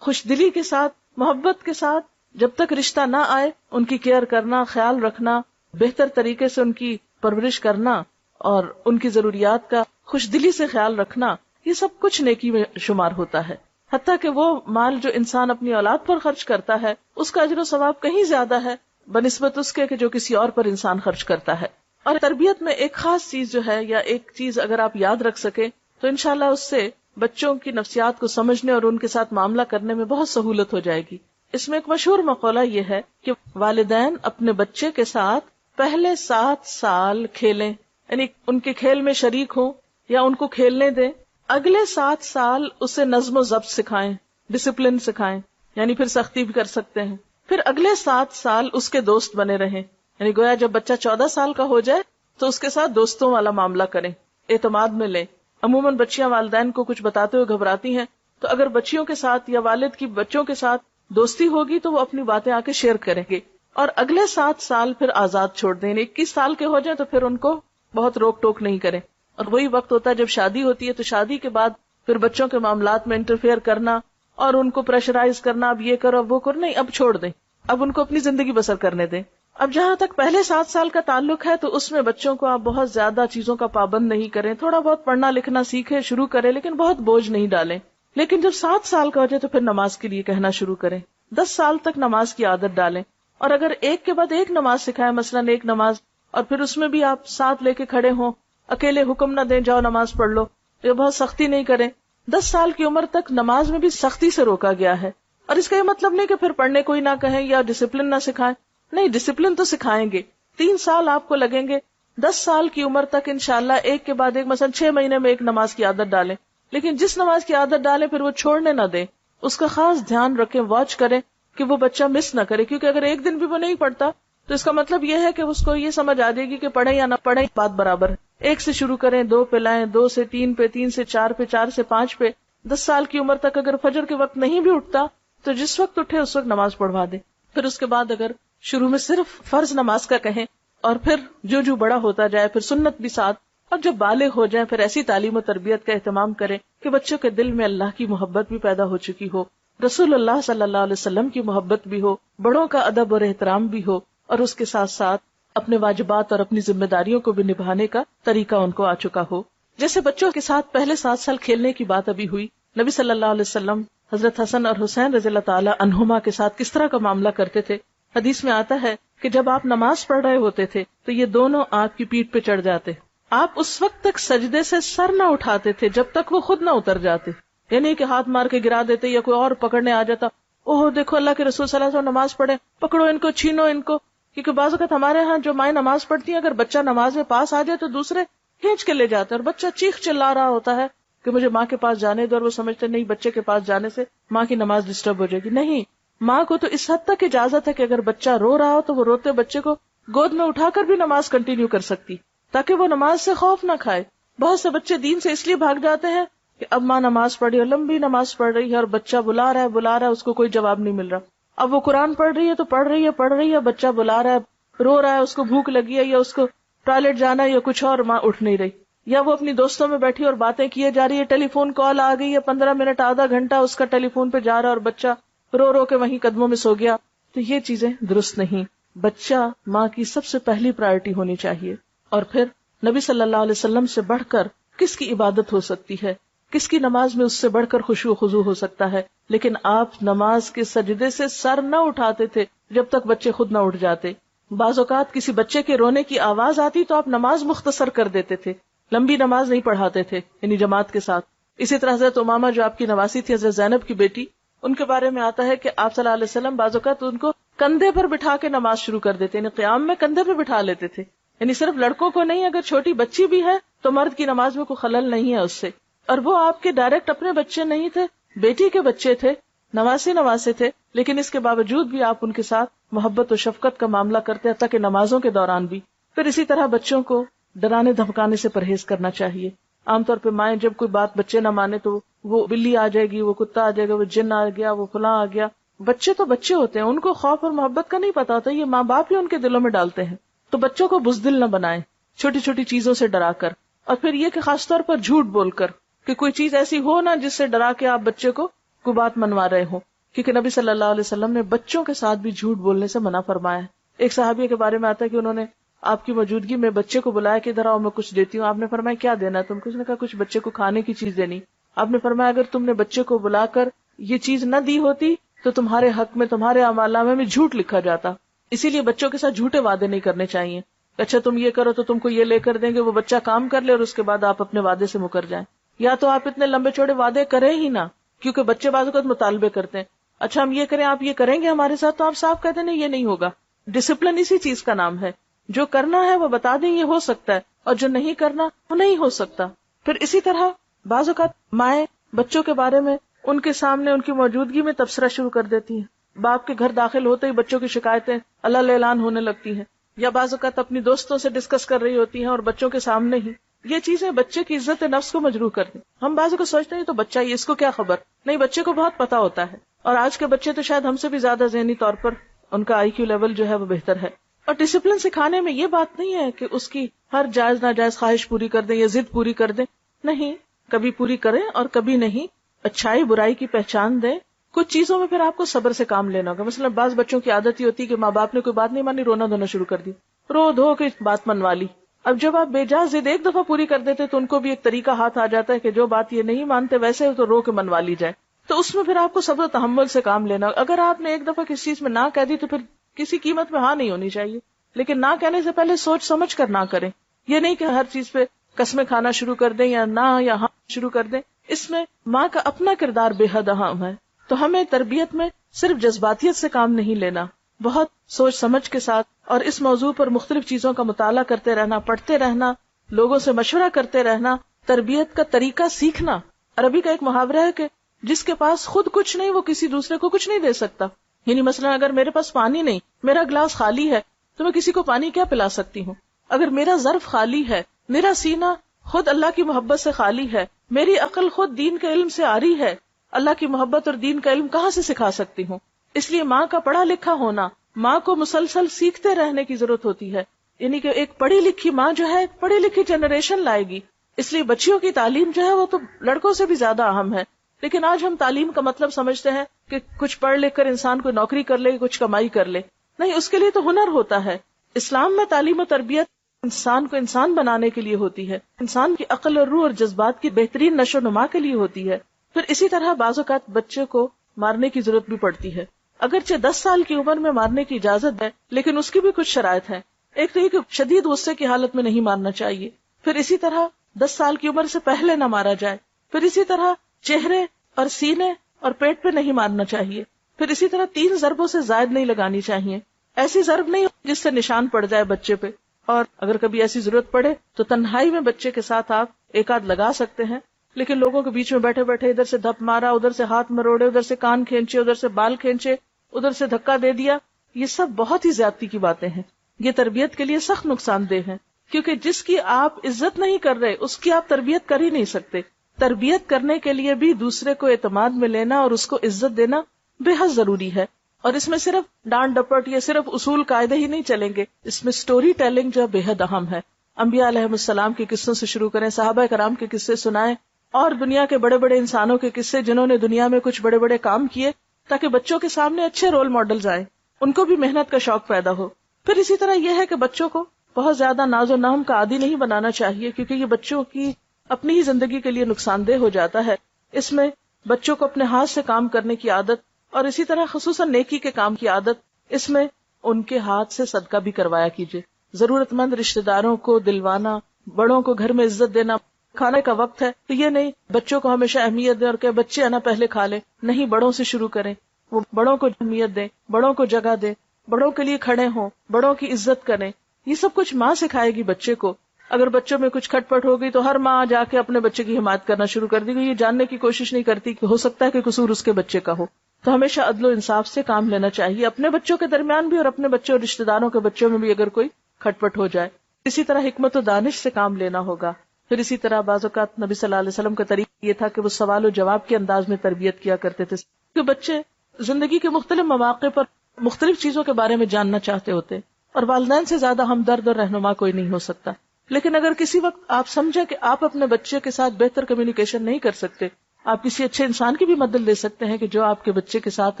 خوش دلی کے ساتھ، محبت کے ساتھ جب تک رشتہ نہ آئے ان کی کیئر کرنا، خیال رکھنا، بہتر طریقے سے ان کی پرورش کرنا اور ان کی ضروریات کا خوش دلی سے خیال رکھنا، یہ سب کچھ نیکی میں شمار ہوتا ہے. حتیٰ کہ وہ مال جو انسان اپنی اولاد پر خرچ کرتا ہے اس کا اجر و ثواب کہیں زیادہ ہے بنسبت اس کے کہ جو کسی اور پر انسان خرچ کرتا ہے. اور تربیت میں ایک خاص چیز جو ہے یا ایک چیز اگر آپ یاد رکھ سکیں تو انشاءاللہ اس سے بچوں کی نفسیات کو سمجھنے اور ان کے ساتھ معاملہ کرنے میں بہت سہولت ہو جائے گی. اس میں ایک مشہور مقولہ یہ ہے کہ والدین اپنے بچے کے ساتھ پہلے 7 سال کھیلیں، یعنی ان کے کھیل میں شریک ہوں یا ان کو کھیلنے دیں. اگلے 7 سال اسے نظم و ضبط سکھائیں، ڈسپلن سکھائیں، یعنی پھر سختی بھی کر سکتے ہیں. پھر اگلے 7 سال اس کے دوست بنے رہیں، یعنی گویا جب بچہ 14 سال کا ہو جائے تو اس کے ساتھ دوستوں والا معاملہ کریں، اعتماد میں لیں. عموماً بچیاں والدین کو کچھ بتاتے ہوئے گھبراتی ہیں، تو اگر بچیوں کے ساتھ یا والد کی بچوں کے ساتھ دوستی ہوگی تو وہ اپنی باتیں آ کے شیئر کریں گے. اور اگلے 7 سال پھر آزاد چھوڑ دیں. 21 سال کے ہو جائیں تو پھر ان کو بہت روک ٹوک نہیں کریں. اور وہی وقت ہوتا ہے جب شادی ہوتی ہے، تو شادی کے بعد پھر بچوں کے معاملات میں انٹرفیئر کرنا اور ان کو پریشرائز کرنا، اب یہ کرو اب وہ کرو، نہیں، اب چھوڑ دیں، اب ان کو اپنی زندگی بسر کرنے دیں. اب جہاں تک پہلے 7 سال کا تعلق ہے تو اس میں بچوں کو آپ بہت زیادہ چیزوں کا پابند نہیں کریں. تھوڑا بہت پڑھنا لکھنا سیکھیں، شروع کریں، لیکن بہت بوجھ نہیں ڈالیں. لیکن جب 7 سال کا ہو جائے تو پھر نماز کے لیے کہنا شروع کریں. 10 سال تک نماز کی عادت ڈالیں. اور اگر ایک کے بعد ایک نماز سکھائیں، مثلاً ایک نماز، اور پھر اس میں بھی آپ ساتھ لے کے کھڑے ہوں، اکیلے حکم نہ دیں جاؤ نماز پڑھ لو، یہ بہت سختی نہیں کریں. 10 سال کی عمر تک نماز میں بھی سختی سے روکا گیا ہے. اور اس کا یہ مطلب نہیں کہ پھر پڑھنے کوئی نہ کہیں یا ڈسپلن نہ سکھائیں، نہیں، ڈسپلن تو سکھائیں گے. 3 سال آپ کو لگیں گے. 10 سال کی عمر تک انشاءاللہ ایک کے بعد ایک، مثلا 6 مہینے میں ایک نماز کی عادت ڈالیں. لیکن جس نماز کی عادت ڈالیں پھر وہ چھوڑنے نہ دیں. اس کا خاص دھیان رکھیں، واچ کریں کہ وہ بچہ مس نہ کرے، کیونکہ اگر ایک دن بھی وہ نہیں پڑھتا تو اس کا مطلب یہ ہے کہ اس کو یہ سمجھ آ جائے گی کہ پڑھے یا نہ پڑھے بات برابر ہے. 1 سے شروع کریں، 2 پہ لائیں، 2 سے 3 پہ، 3 سے 4 پہ، 4 سے 5 پہ. 10 سال کی عمر تک اگر فجر کے وقت نہیں بھی اٹھتا تو جس وقت اٹھے اس وقت نماز پڑھوا دیں. پھر اس کے بعد اگر شروع میں صرف فرض نماز کا کہیں اور پھر جو بڑا ہوتا جائے پھر سنت بھی ساتھ، اور جب بالغ ہو جائیں پھر ایسی تعلیم و تربیت کا اہتمام کریں کہ بچوں کے دل میں اللہ کی محبت بھی پیدا ہو چکی ہو، رسول اللہ صلی اللہ علیہ وسلم کی محبت بھی ہو، بڑوں کا ادب اور احترام بھی ہو، اور اس کے ساتھ ساتھ اپنے واجبات اور اپنی ذمہ داریوں کو بھی نبھانے کا طریقہ ان کو آ چکا ہو. جیسے بچوں کے ساتھ پہلے 7 سال کھیلنے کی بات ابھی ہوئی، نبی صلی اللہ علیہ وسلم حضرت حسن اور حسین رضی اللہ تعالی عنہما کے ساتھ کس طرح کا معاملہ کرتے تھے. حدیث میں آتا ہے کہ جب آپ نماز پڑھ رہے ہوتے تھے تو یہ دونوں آپ کی پیٹھ پہ چڑھ جاتے. آپ اس وقت تک سجدے سے سر نہ اٹھاتے تھے جب تک وہ خود نہ اتر جاتے. یعنی کہ ہاتھ مار کے گرا دیتے یا کوئی اور پکڑنے آ جاتا، اوہ دیکھو اللہ کے رسول صلی اللہ علیہ وسلم نماز پڑھے، پکڑو ان کو، چھینو ان کو. کیونکہ بعض اوقات ہمارے ہاں جو مائیں نماز پڑھتی ہیں، اگر بچہ نماز میں پاس آ جائے تو دوسرے کھینچ کے لے جاتے ہیں، اور بچہ چیخ چلا رہا ہوتا ہے کہ مجھے ماں کے پاس جانے دو، اور وہ سمجھتے نہیں بچے کے پاس جانے سے ماں کی نماز ڈسٹرب ہو جائے گی. نہیں، ماں کو تو اس حد تک اجازت ہے کہ اگر بچہ رو رہا ہو تو وہ روتے بچے کو گود میں اٹھا کر بھی نماز کنٹینیو کر سکتی، تاکہ وہ نماز سے خوف نہ کھائے. بہت سے بچے دین سے اس لیے بھاگ جاتے ہیں کہ اب ماں نماز پڑھ رہی ہے، لمبی نماز پڑھ رہی ہے، اور بچہ بلا رہا ہے، اس کو کوئی جواب نہیں مل رہا. اب وہ قرآن پڑھ رہی ہے تو پڑھ رہی ہے، بچہ بلا رہا ہے، رو رہا ہے، اس کو بھوک لگی ہے یا اس کو ٹوائلٹ جانا ہے یا کچھ اور، ماں اٹھ نہیں رہی. یا وہ اپنی دوستوں میں بیٹھی اور باتیں کیے جا رہی ہے، ٹیلی فون کال آ گئی ہے، 15 منٹ آدھا گھنٹہ اس کا ٹیلی فون پہ جا رہا ہے، اور بچہ رو رو کے وہیں قدموں میں سو گیا. تو یہ چیزیں درست نہیں. بچہ ماں کی سب سے پہلی پرائرٹی ہونی چاہیے. اور پھر نبی صلی اللہ علیہ وسلم سے بڑھ کر کس کی عبادت ہو سکتی ہے، کس کی نماز میں اس سے بڑھ کر خشوع و خضوع ہو سکتا ہے. لیکن آپ نماز کے سجدے سے سر نہ اٹھاتے تھے جب تک بچے خود نہ اٹھ جاتے. بعض اوقات کسی بچے کے رونے کی آواز آتی تو آپ نماز مختصر کر دیتے تھے، لمبی نماز نہیں پڑھاتے تھے، یعنی جماعت کے ساتھ. اسی طرح حضرت امامہ جو آپ کی نواسی تھی، حضرت زینب کی بیٹی، ان کے بارے میں آتا ہے کہ آپ صلی اللہ علیہ وسلم بعض اوقات ان کو کندھے پر بٹھا کے نماز شروع کر دیتے، یعنی قیام میں کندھے پہ بٹھا لیتے تھے. یعنی صرف لڑکوں کو نہیں، اگر چھوٹی بچی بھی ہے تو مرد کی نماز میں کوئی خلل نہیں ہے اس سے. اور وہ آپ کے ڈائریکٹ اپنے بچے نہیں تھے، بیٹی کے بچے تھے، نواسے تھے، لیکن اس کے باوجود بھی آپ ان کے ساتھ محبت و شفقت کا معاملہ کرتے ہیں، تک نمازوں کے دوران بھی. پھر اسی طرح بچوں کو ڈرانے دھمکانے سے پرہیز کرنا چاہیے. عام طور پہ مائیں جب کوئی بات بچے نہ مانے تو وہ بلی آ جائے گی، وہ کتا آ جائے گا، وہ جن آ گیا، وہ فلاں آ گیا. بچے تو بچے ہوتے ہیں، ان کو خوف اور محبت کا نہیں پتا ہوتا، یہ ماں باپ ہی ان کے دلوں میں ڈالتے ہیں. تو بچوں کو بزدل نہ بنائیں چھوٹی چھوٹی چیزوں سے ڈرا کر. اور پھر یہ کہ خاص طور پر جھوٹ بول کر، کہ کوئی چیز ایسی ہو نا جس سے ڈرا کے آپ بچے کو کوئی بات منوا رہے ہو. کیونکہ نبی صلی اللہ علیہ وسلم نے بچوں کے ساتھ بھی جھوٹ بولنے سے منع فرمایا ہے. ایک صحابی کے بارے میں آتا ہے کہ انہوں نے آپ کی موجودگی میں بچے کو بلایا کہ ادھر آؤ میں کچھ دیتی ہوں. آپ نے فرمایا کیا دینا ہے تم کو؟ اس نے کہا کچھ بچے کو کھانے کی چیز دینی. آپ نے فرمایا اگر تم نے بچے کو بلا کر یہ چیز نہ دی ہوتی تو تمہارے حق میں تمہارے اعمالنامے میں جھوٹ لکھا جاتا. اسی لیے بچوں کے ساتھ جھوٹے وعدے نہیں کرنے چاہیے. اچھا تم یہ کرو تو تم کو یہ لے کر دیں گے، وہ بچہ کام کر لے اور اس کے بعد آپ اپنے وعدے سے مکر جائیں. یا تو آپ اتنے لمبے چوڑے وعدے کریں ہی نہ، کیونکہ بچے بعض اوقات مطالبے کرتے ہیں، اچھا ہم یہ کریں، آپ یہ کریں گے ہمارے ساتھ، تو آپ صاف کہتے ہیں نہیں یہ نہیں ہوگا. ڈسپلن اسی چیز کا نام ہے. جو کرنا ہے وہ بتا دیں یہ ہو سکتا ہے، اور جو نہیں کرنا وہ نہیں ہو سکتا. پھر اسی طرح بعض اوقات مائیں بچوں کے بارے میں ان کے سامنے ان کی موجودگی میں تبصرہ شروع کر دیتی ہیں. باپ کے گھر داخل ہوتے ہی بچوں کی شکایتیں اللہ اعلان ہونے لگتی ہیں، یا بعض اوقات اپنی دوستوں سے ڈسکس کر رہی ہوتی ہیں اور بچوں کے سامنے ہی. یہ چیزیں بچے کی عزت نفس کو مجروح کر دیں. ہم بعض اوقات سوچتے ہیں تو بچہ ہی، اس کو کیا خبر. نہیں، بچے کو بہت پتا ہوتا ہے. اور آج کے بچے تو شاید ہم سے بھی زیادہ ذہنی طور پر ان کا IQ لیول جو ہے وہ بہتر ہے. اور ڈسپلن سکھانے میں یہ بات نہیں ہے کہ اس کی ہر جائز ناجائز خواہش پوری کر دیں یا ضد پوری کر دیں. نہیں، کبھی پوری کریں اور کبھی نہیں. اچھائی برائی کی پہچان دیں. کچھ چیزوں میں پھر آپ کو صبر سے کام لینا ہوگا. مثلا بعض بچوں کی عادت ہی ہوتی ہے کہ ماں باپ نے کوئی بات نہیں مانی، رونا دھونا شروع کر دی، رو دھو کے بات منوا لی. اب جب آپ بے جا ضد ایک دفعہ پوری کر دیتے تو ان کو بھی ایک طریقہ ہاتھ آ جاتا ہے کہ جو بات یہ نہیں مانتے ویسے تو رو کے منوا لی جائے. تو اس میں پھر آپ کو صبر و تحمل سے کام لینا. اگر آپ نے ایک دفعہ کسی چیز میں نہ کہہ دی تو پھر کسی قیمت میں ہاں نہیں ہونی چاہیے. لیکن نہ کہنے سے پہلے سوچ سمجھ کر نہ کریں. یہ نہیں کہ ہر چیز پہ قسمیں کھانا شروع کر دیں یا نہ یا ہاں شروع کر دیں. اس میں ماں کا اپنا کردار بے حد اہم ہے. تو ہمیں تربیت میں صرف جذباتیت سے کام نہیں لینا، بہت سوچ سمجھ کے ساتھ، اور اس موضوع پر مختلف چیزوں کا مطالعہ کرتے رہنا، پڑھتے رہنا، لوگوں سے مشورہ کرتے رہنا، تربیت کا طریقہ سیکھنا. عربی کا ایک محاورہ ہے کہ جس کے پاس خود کچھ نہیں وہ کسی دوسرے کو کچھ نہیں دے سکتا. یعنی مثلا اگر میرے پاس پانی نہیں، میرا گلاس خالی ہے، تو میں کسی کو پانی کیا پلا سکتی ہوں؟ اگر میرا ظرف خالی ہے، میرا سینہ خود اللہ کی محبت سے خالی ہے، میری عقل خود دین کے علم سے آری ہے، اللہ کی محبت اور دین کا علم کہاں سے سکھا سکتی ہوں؟ اس لیے ماں کا پڑھا لکھا ہونا، ماں کو مسلسل سیکھتے رہنے کی ضرورت ہوتی ہے. یعنی کہ ایک پڑھی لکھی ماں جو ہے ایک پڑھی لکھی جنریشن لائے گی. اس لیے بچیوں کی تعلیم جو ہے وہ تو لڑکوں سے بھی زیادہ اہم ہے. لیکن آج ہم تعلیم کا مطلب سمجھتے ہیں کہ کچھ پڑھ لکھ کر انسان کو نوکری کر لے، کچھ کمائی کر لے. نہیں، اس کے لیے تو ہنر ہوتا ہے. اسلام میں تعلیم و تربیت انسان کو انسان بنانے کے لیے ہوتی ہے، انسان کی عقل اور روح اور جذبات کی بہترین نشو و نما کے لیے ہوتی ہے. پھر اسی طرح بعض اوقات بچے کو مارنے کی ضرورت بھی پڑتی ہے. اگرچہ 10 سال کی عمر میں مارنے کی اجازت ہے، لیکن اس کی بھی کچھ شرائط ہیں. ایک تو یہ کہ شدید غصے کی حالت میں نہیں مارنا چاہیے. پھر اسی طرح 10 سال کی عمر سے پہلے نہ مارا جائے. پھر اسی طرح چہرے اور سینے اور پیٹ پہ نہیں مارنا چاہیے. پھر اسی طرح 3 ضربوں سے زائد نہیں لگانی چاہیے. ایسی ضرب نہیں جس سے نشان پڑ جائے بچے پہ. اور اگر کبھی ایسی ضرورت پڑے تو تنہائی میں بچے کے ساتھ آپ ایک آدھ لگا سکتے ہیں، لیکن لوگوں کے بیچ میں بیٹھے بیٹھے ادھر سے دھپ مارا، ادھر سے ہاتھ مروڑے، ادھر سے کان کھینچے، ادھر سے بال کھینچے، ادھر سے دھکا دے دیا، یہ سب بہت ہی زیادتی کی باتیں ہیں. یہ تربیت کے لیے سخت نقصان دہ ہیں، کیونکہ جس کی آپ عزت نہیں کر رہے اس کی آپ تربیت کر ہی نہیں سکتے. تربیت کرنے کے لیے بھی دوسرے کو اعتماد میں لینا اور اس کو عزت دینا بے حد ضروری ہے. اور اس میں صرف ڈانٹ ڈپٹ یا صرف اصول قاعدے ہی نہیں چلیں گے، اس میں سٹوری ٹیلنگ جو بے حد اہم ہے. انبیاء علیہ السلام کے قصوں سے شروع کریں، صحابہ کرام کے قصے سنائیں، اور دنیا کے بڑے بڑے انسانوں کے قصے جنہوں نے دنیا میں کچھ بڑے بڑے کام کیے، تاکہ بچوں کے سامنے اچھے رول ماڈلز آئیں، ان کو بھی محنت کا شوق پیدا ہو. پھر اسی طرح یہ ہے کہ بچوں کو بہت زیادہ ناز و نام کا عادی نہیں بنانا چاہیے، کیونکہ یہ بچوں کی اپنی ہی زندگی کے لیے نقصان دہ ہو جاتا ہے. اس میں بچوں کو اپنے ہاتھ سے کام کرنے کی عادت، اور اسی طرح خصوصاً نیکی کے کام کی عادت، اس میں ان کے ہاتھ سے صدقہ بھی کروایا کیجیے. ضرورت مند رشتہ داروں کو دلوانا، بڑوں کو گھر میں عزت دینا. کھانے کا وقت ہے تو یہ نہیں بچوں کو ہمیشہ اہمیت دیں اور کہ بچے آنا پہلے کھا لیں، نہیں، بڑوں سے شروع کریں. وہ بڑوں کو اہمیت دیں، بڑوں کو جگہ دیں، بڑوں کے لیے کھڑے ہوں، بڑوں کی عزت کریں. یہ سب کچھ ماں سکھائے گی بچے کو. اگر بچوں میں کچھ کھٹ پٹ ہو گئی تو ہر ماں جا کے اپنے بچے کی حمایت کرنا شروع کر دی گئی، یہ جاننے کی کوشش نہیں کرتی کہ ہو سکتا ہے کہ قصور اس کے بچے کا ہو. تو ہمیشہ عدل و انصاف سے کام لینا چاہیے، اپنے بچوں کے درمیان بھی اور اپنے بچوں اور رشتہ داروں کے بچوں میں بھی اگر کوئی کھٹ پٹ ہو جائے. اسی طرح حکمت و دانش سے کام لینا ہوگا. پھر اسی طرح بعض اوقات نبی صلی اللہ علیہ وسلم کا طریقہ یہ تھا کہ وہ سوال و جواب کے انداز میں تربیت کیا کرتے تھے، کہ بچے زندگی کے مختلف مواقع پر مختلف چیزوں کے بارے میں جاننا چاہتے ہوتے، اور والدین سے زیادہ ہمدرد اور رہنما کوئی نہیں ہو سکتا. لیکن اگر کسی وقت آپ سمجھیں کہ آپ اپنے بچے کے ساتھ بہتر کمیونیکیشن نہیں کر سکتے، آپ کسی اچھے انسان کی بھی مدد لے سکتے ہیں کہ جو آپ کے بچے کے ساتھ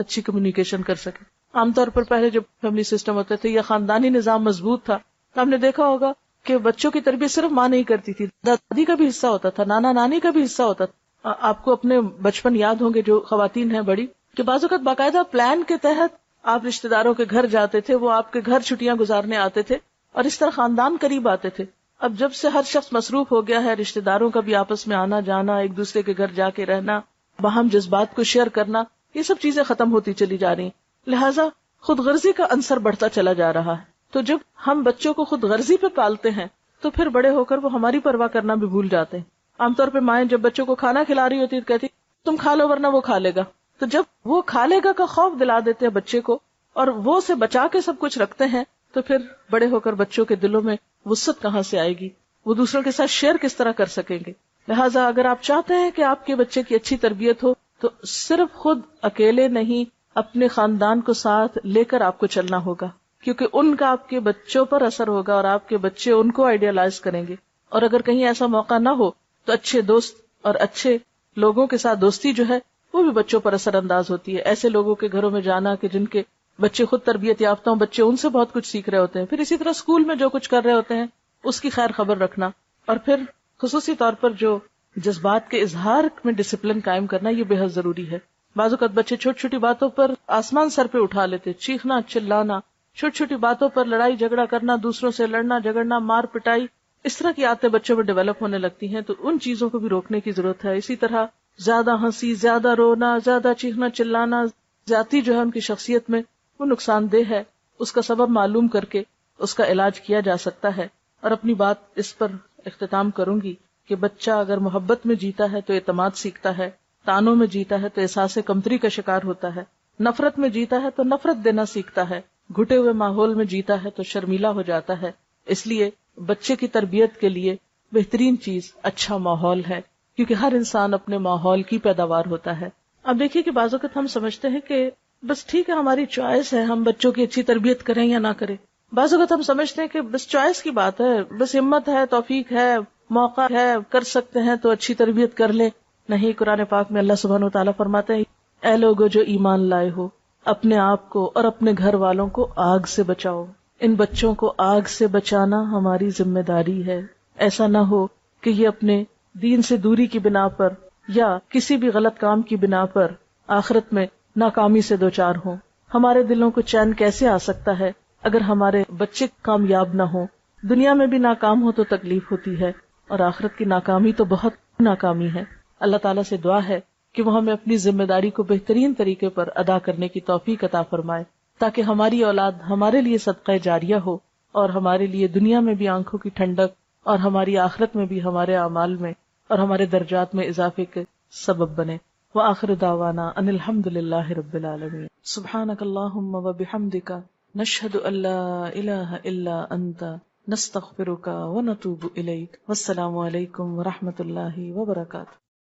اچھی کمیونیکیشن کر سکے. عام طور پر پہلے جب فیملی سسٹم ہوتے تھے یا خاندانی نظام مضبوط تھا تو ہم نے دیکھا ہوگا کہ بچوں کی تربیت صرف ماں نہیں کرتی تھی، دادی کا بھی حصہ ہوتا تھا، نانا نانی کا بھی حصہ ہوتا تھا. آپ کو اپنے بچپن یاد ہوں گے جو خواتین ہیں بڑی، کہ بعض اوقات باقاعدہ پلان کے تحت آپ رشتہ داروں کے گھر جاتے تھے، وہ آپ کے گھر چھٹیاں گزارنے آتے تھے، اور اس طرح خاندان قریب آتے تھے. اب جب سے ہر شخص مصروف ہو گیا ہے، رشتہ داروں کا بھی آپس میں آنا جانا، ایک دوسرے کے گھر جا کے رہنا، باہم جذبات کو شیئر کرنا، یہ سب چیزیں ختم ہوتی چلی جا رہی ہیں. لہٰذا خود غرضی کا عنصر بڑھتا چلا جا رہا ہے. تو جب ہم بچوں کو خود غرضی پہ پالتے ہیں تو پھر بڑے ہو کر وہ ہماری پرواہ کرنا بھی بھول جاتے ہیں. عام طور پہ مائیں جب بچوں کو کھانا کھلا رہی ہوتی تو کہتی تم کھا لو ورنہ وہ کھا لے گا. تو جب وہ کھا لے گا کا خوف دلا دیتے ہیں بچے کو اور وہ سے بچا کے سب کچھ رکھتے ہیں، تو پھر بڑے ہو کر بچوں کے دلوں میں وسعت کہاں سے آئے گی، وہ دوسروں کے ساتھ شیئر کس طرح کر سکیں گے. لہٰذا اگر آپ چاہتے ہیں کہ آپ کے بچے کی اچھی تربیت ہو تو صرف خود اکیلے نہیں، اپنے خاندان کو ساتھ لے کر آپ کو چلنا ہوگا، کیونکہ ان کا آپ کے بچوں پر اثر ہوگا اور آپ کے بچے ان کو آئیڈیالائز کریں گے. اور اگر کہیں ایسا موقع نہ ہو تو اچھے دوست اور اچھے لوگوں کے ساتھ دوستی جو ہے وہ بھی بچوں پر اثر انداز ہوتی ہے. ایسے لوگوں کے گھروں میں جانا کہ جن کے بچے خود تربیت یافتہ ہوں، بچے ان سے بہت کچھ سیکھ رہے ہوتے ہیں. پھر اسی طرح اسکول میں جو کچھ کر رہے ہوتے ہیں اس کی خیر خبر رکھنا، اور پھر خصوصی طور پر جو جذبات کے اظہار میں ڈسپلن قائم کرنا، یہ بے حد ضروری ہے. بعض اوقات بچے چھوٹی چھوٹی باتوں پر آسمان سر پہ اٹھا لیتے، چیخنا چلانا، چھوٹی چھوٹی باتوں پر لڑائی جھگڑا کرنا، دوسروں سے لڑنا جھگڑنا، مار پٹائی، اس طرح کی عادتیں بچوں میں ڈیولپ ہونے لگتی ہیں. تو ان چیزوں کو بھی روکنے کی ضرورت ہے. اسی طرح زیادہ ہنسی، زیادہ رونا، زیادہ چیخنا چلانا، زیادتی جو ہے ان کی شخصیت میں وہ نقصان دہ ہے. اس کا سبب معلوم کر کے اس کا علاج کیا جا سکتا ہے. اور اپنی بات اس پر اختتام کروں گی کہ بچہ اگر محبت میں جیتا ہے تو اعتماد سیکھتا ہے، تانوں میں جیتا ہے تو احساس کمتری کا شکار ہوتا ہے، نفرت میں جیتا ہے تو نفرت دینا سیکھتا ہے، گھٹے ہوئے ماحول میں جیتا ہے تو شرمیلا ہو جاتا ہے. اس لیے بچے کی تربیت کے لیے بہترین چیز اچھا ماحول ہے، کیونکہ ہر انسان اپنے ماحول کی پیداوار ہوتا ہے. اب دیکھیے کہ بعض اوقات ہم سمجھتے ہیں کہ بس ٹھیک ہے ہماری چوائس ہے، ہم بچوں کی اچھی تربیت کریں یا نہ کریں. بعض اوقات ہم سمجھتے ہیں کہ بس چوائس کی بات ہے، بس ہمت ہے، توفیق ہے، موقع ہے، کر سکتے ہیں تو اچھی تربیت کر لیں. نہیں، قرآن پاک میں اللہ سبحانہ و تعالیٰ فرماتے ہیں اے لوگو جو ایمان لائے ہو، اپنے آپ کو اور اپنے گھر والوں کو آگ سے بچاؤ. ان بچوں کو آگ سے بچانا ہماری ذمہ داری ہے. ایسا نہ ہو کہ یہ اپنے دین سے دوری کی بنا پر یا کسی بھی غلط کام کی بنا پر آخرت میں ناکامی سے دوچار ہوں. ہمارے دلوں کو چین کیسے آ سکتا ہے اگر ہمارے بچے کامیاب نہ ہوں؟ دنیا میں بھی ناکام ہو تو تکلیف ہوتی ہے، اور آخرت کی ناکامی تو بہت ناکامی ہے. اللہ تعالیٰ سے دعا ہے کہ وہ ہمیں اپنی ذمہ داری کو بہترین طریقے پر ادا کرنے کی توفیق عطا فرمائے، تاکہ ہماری اولاد ہمارے لیے صدقہ جاریہ ہو اور ہمارے لیے دنیا میں بھی آنکھوں کی ٹھنڈک اور ہماری آخرت میں بھی ہمارے اعمال میں اور ہمارے درجات میں اضافے کے سبب بنے۔ وآخر دعوانا ان الحمد للہ رب العالمین۔ سبحانک اللہم وبحمدک، نشہد ان لا الہ الا انت، نستغفرک ونتوب الیک۔ والسلام علیکم ورحمۃ اللہ وبرکاتہ۔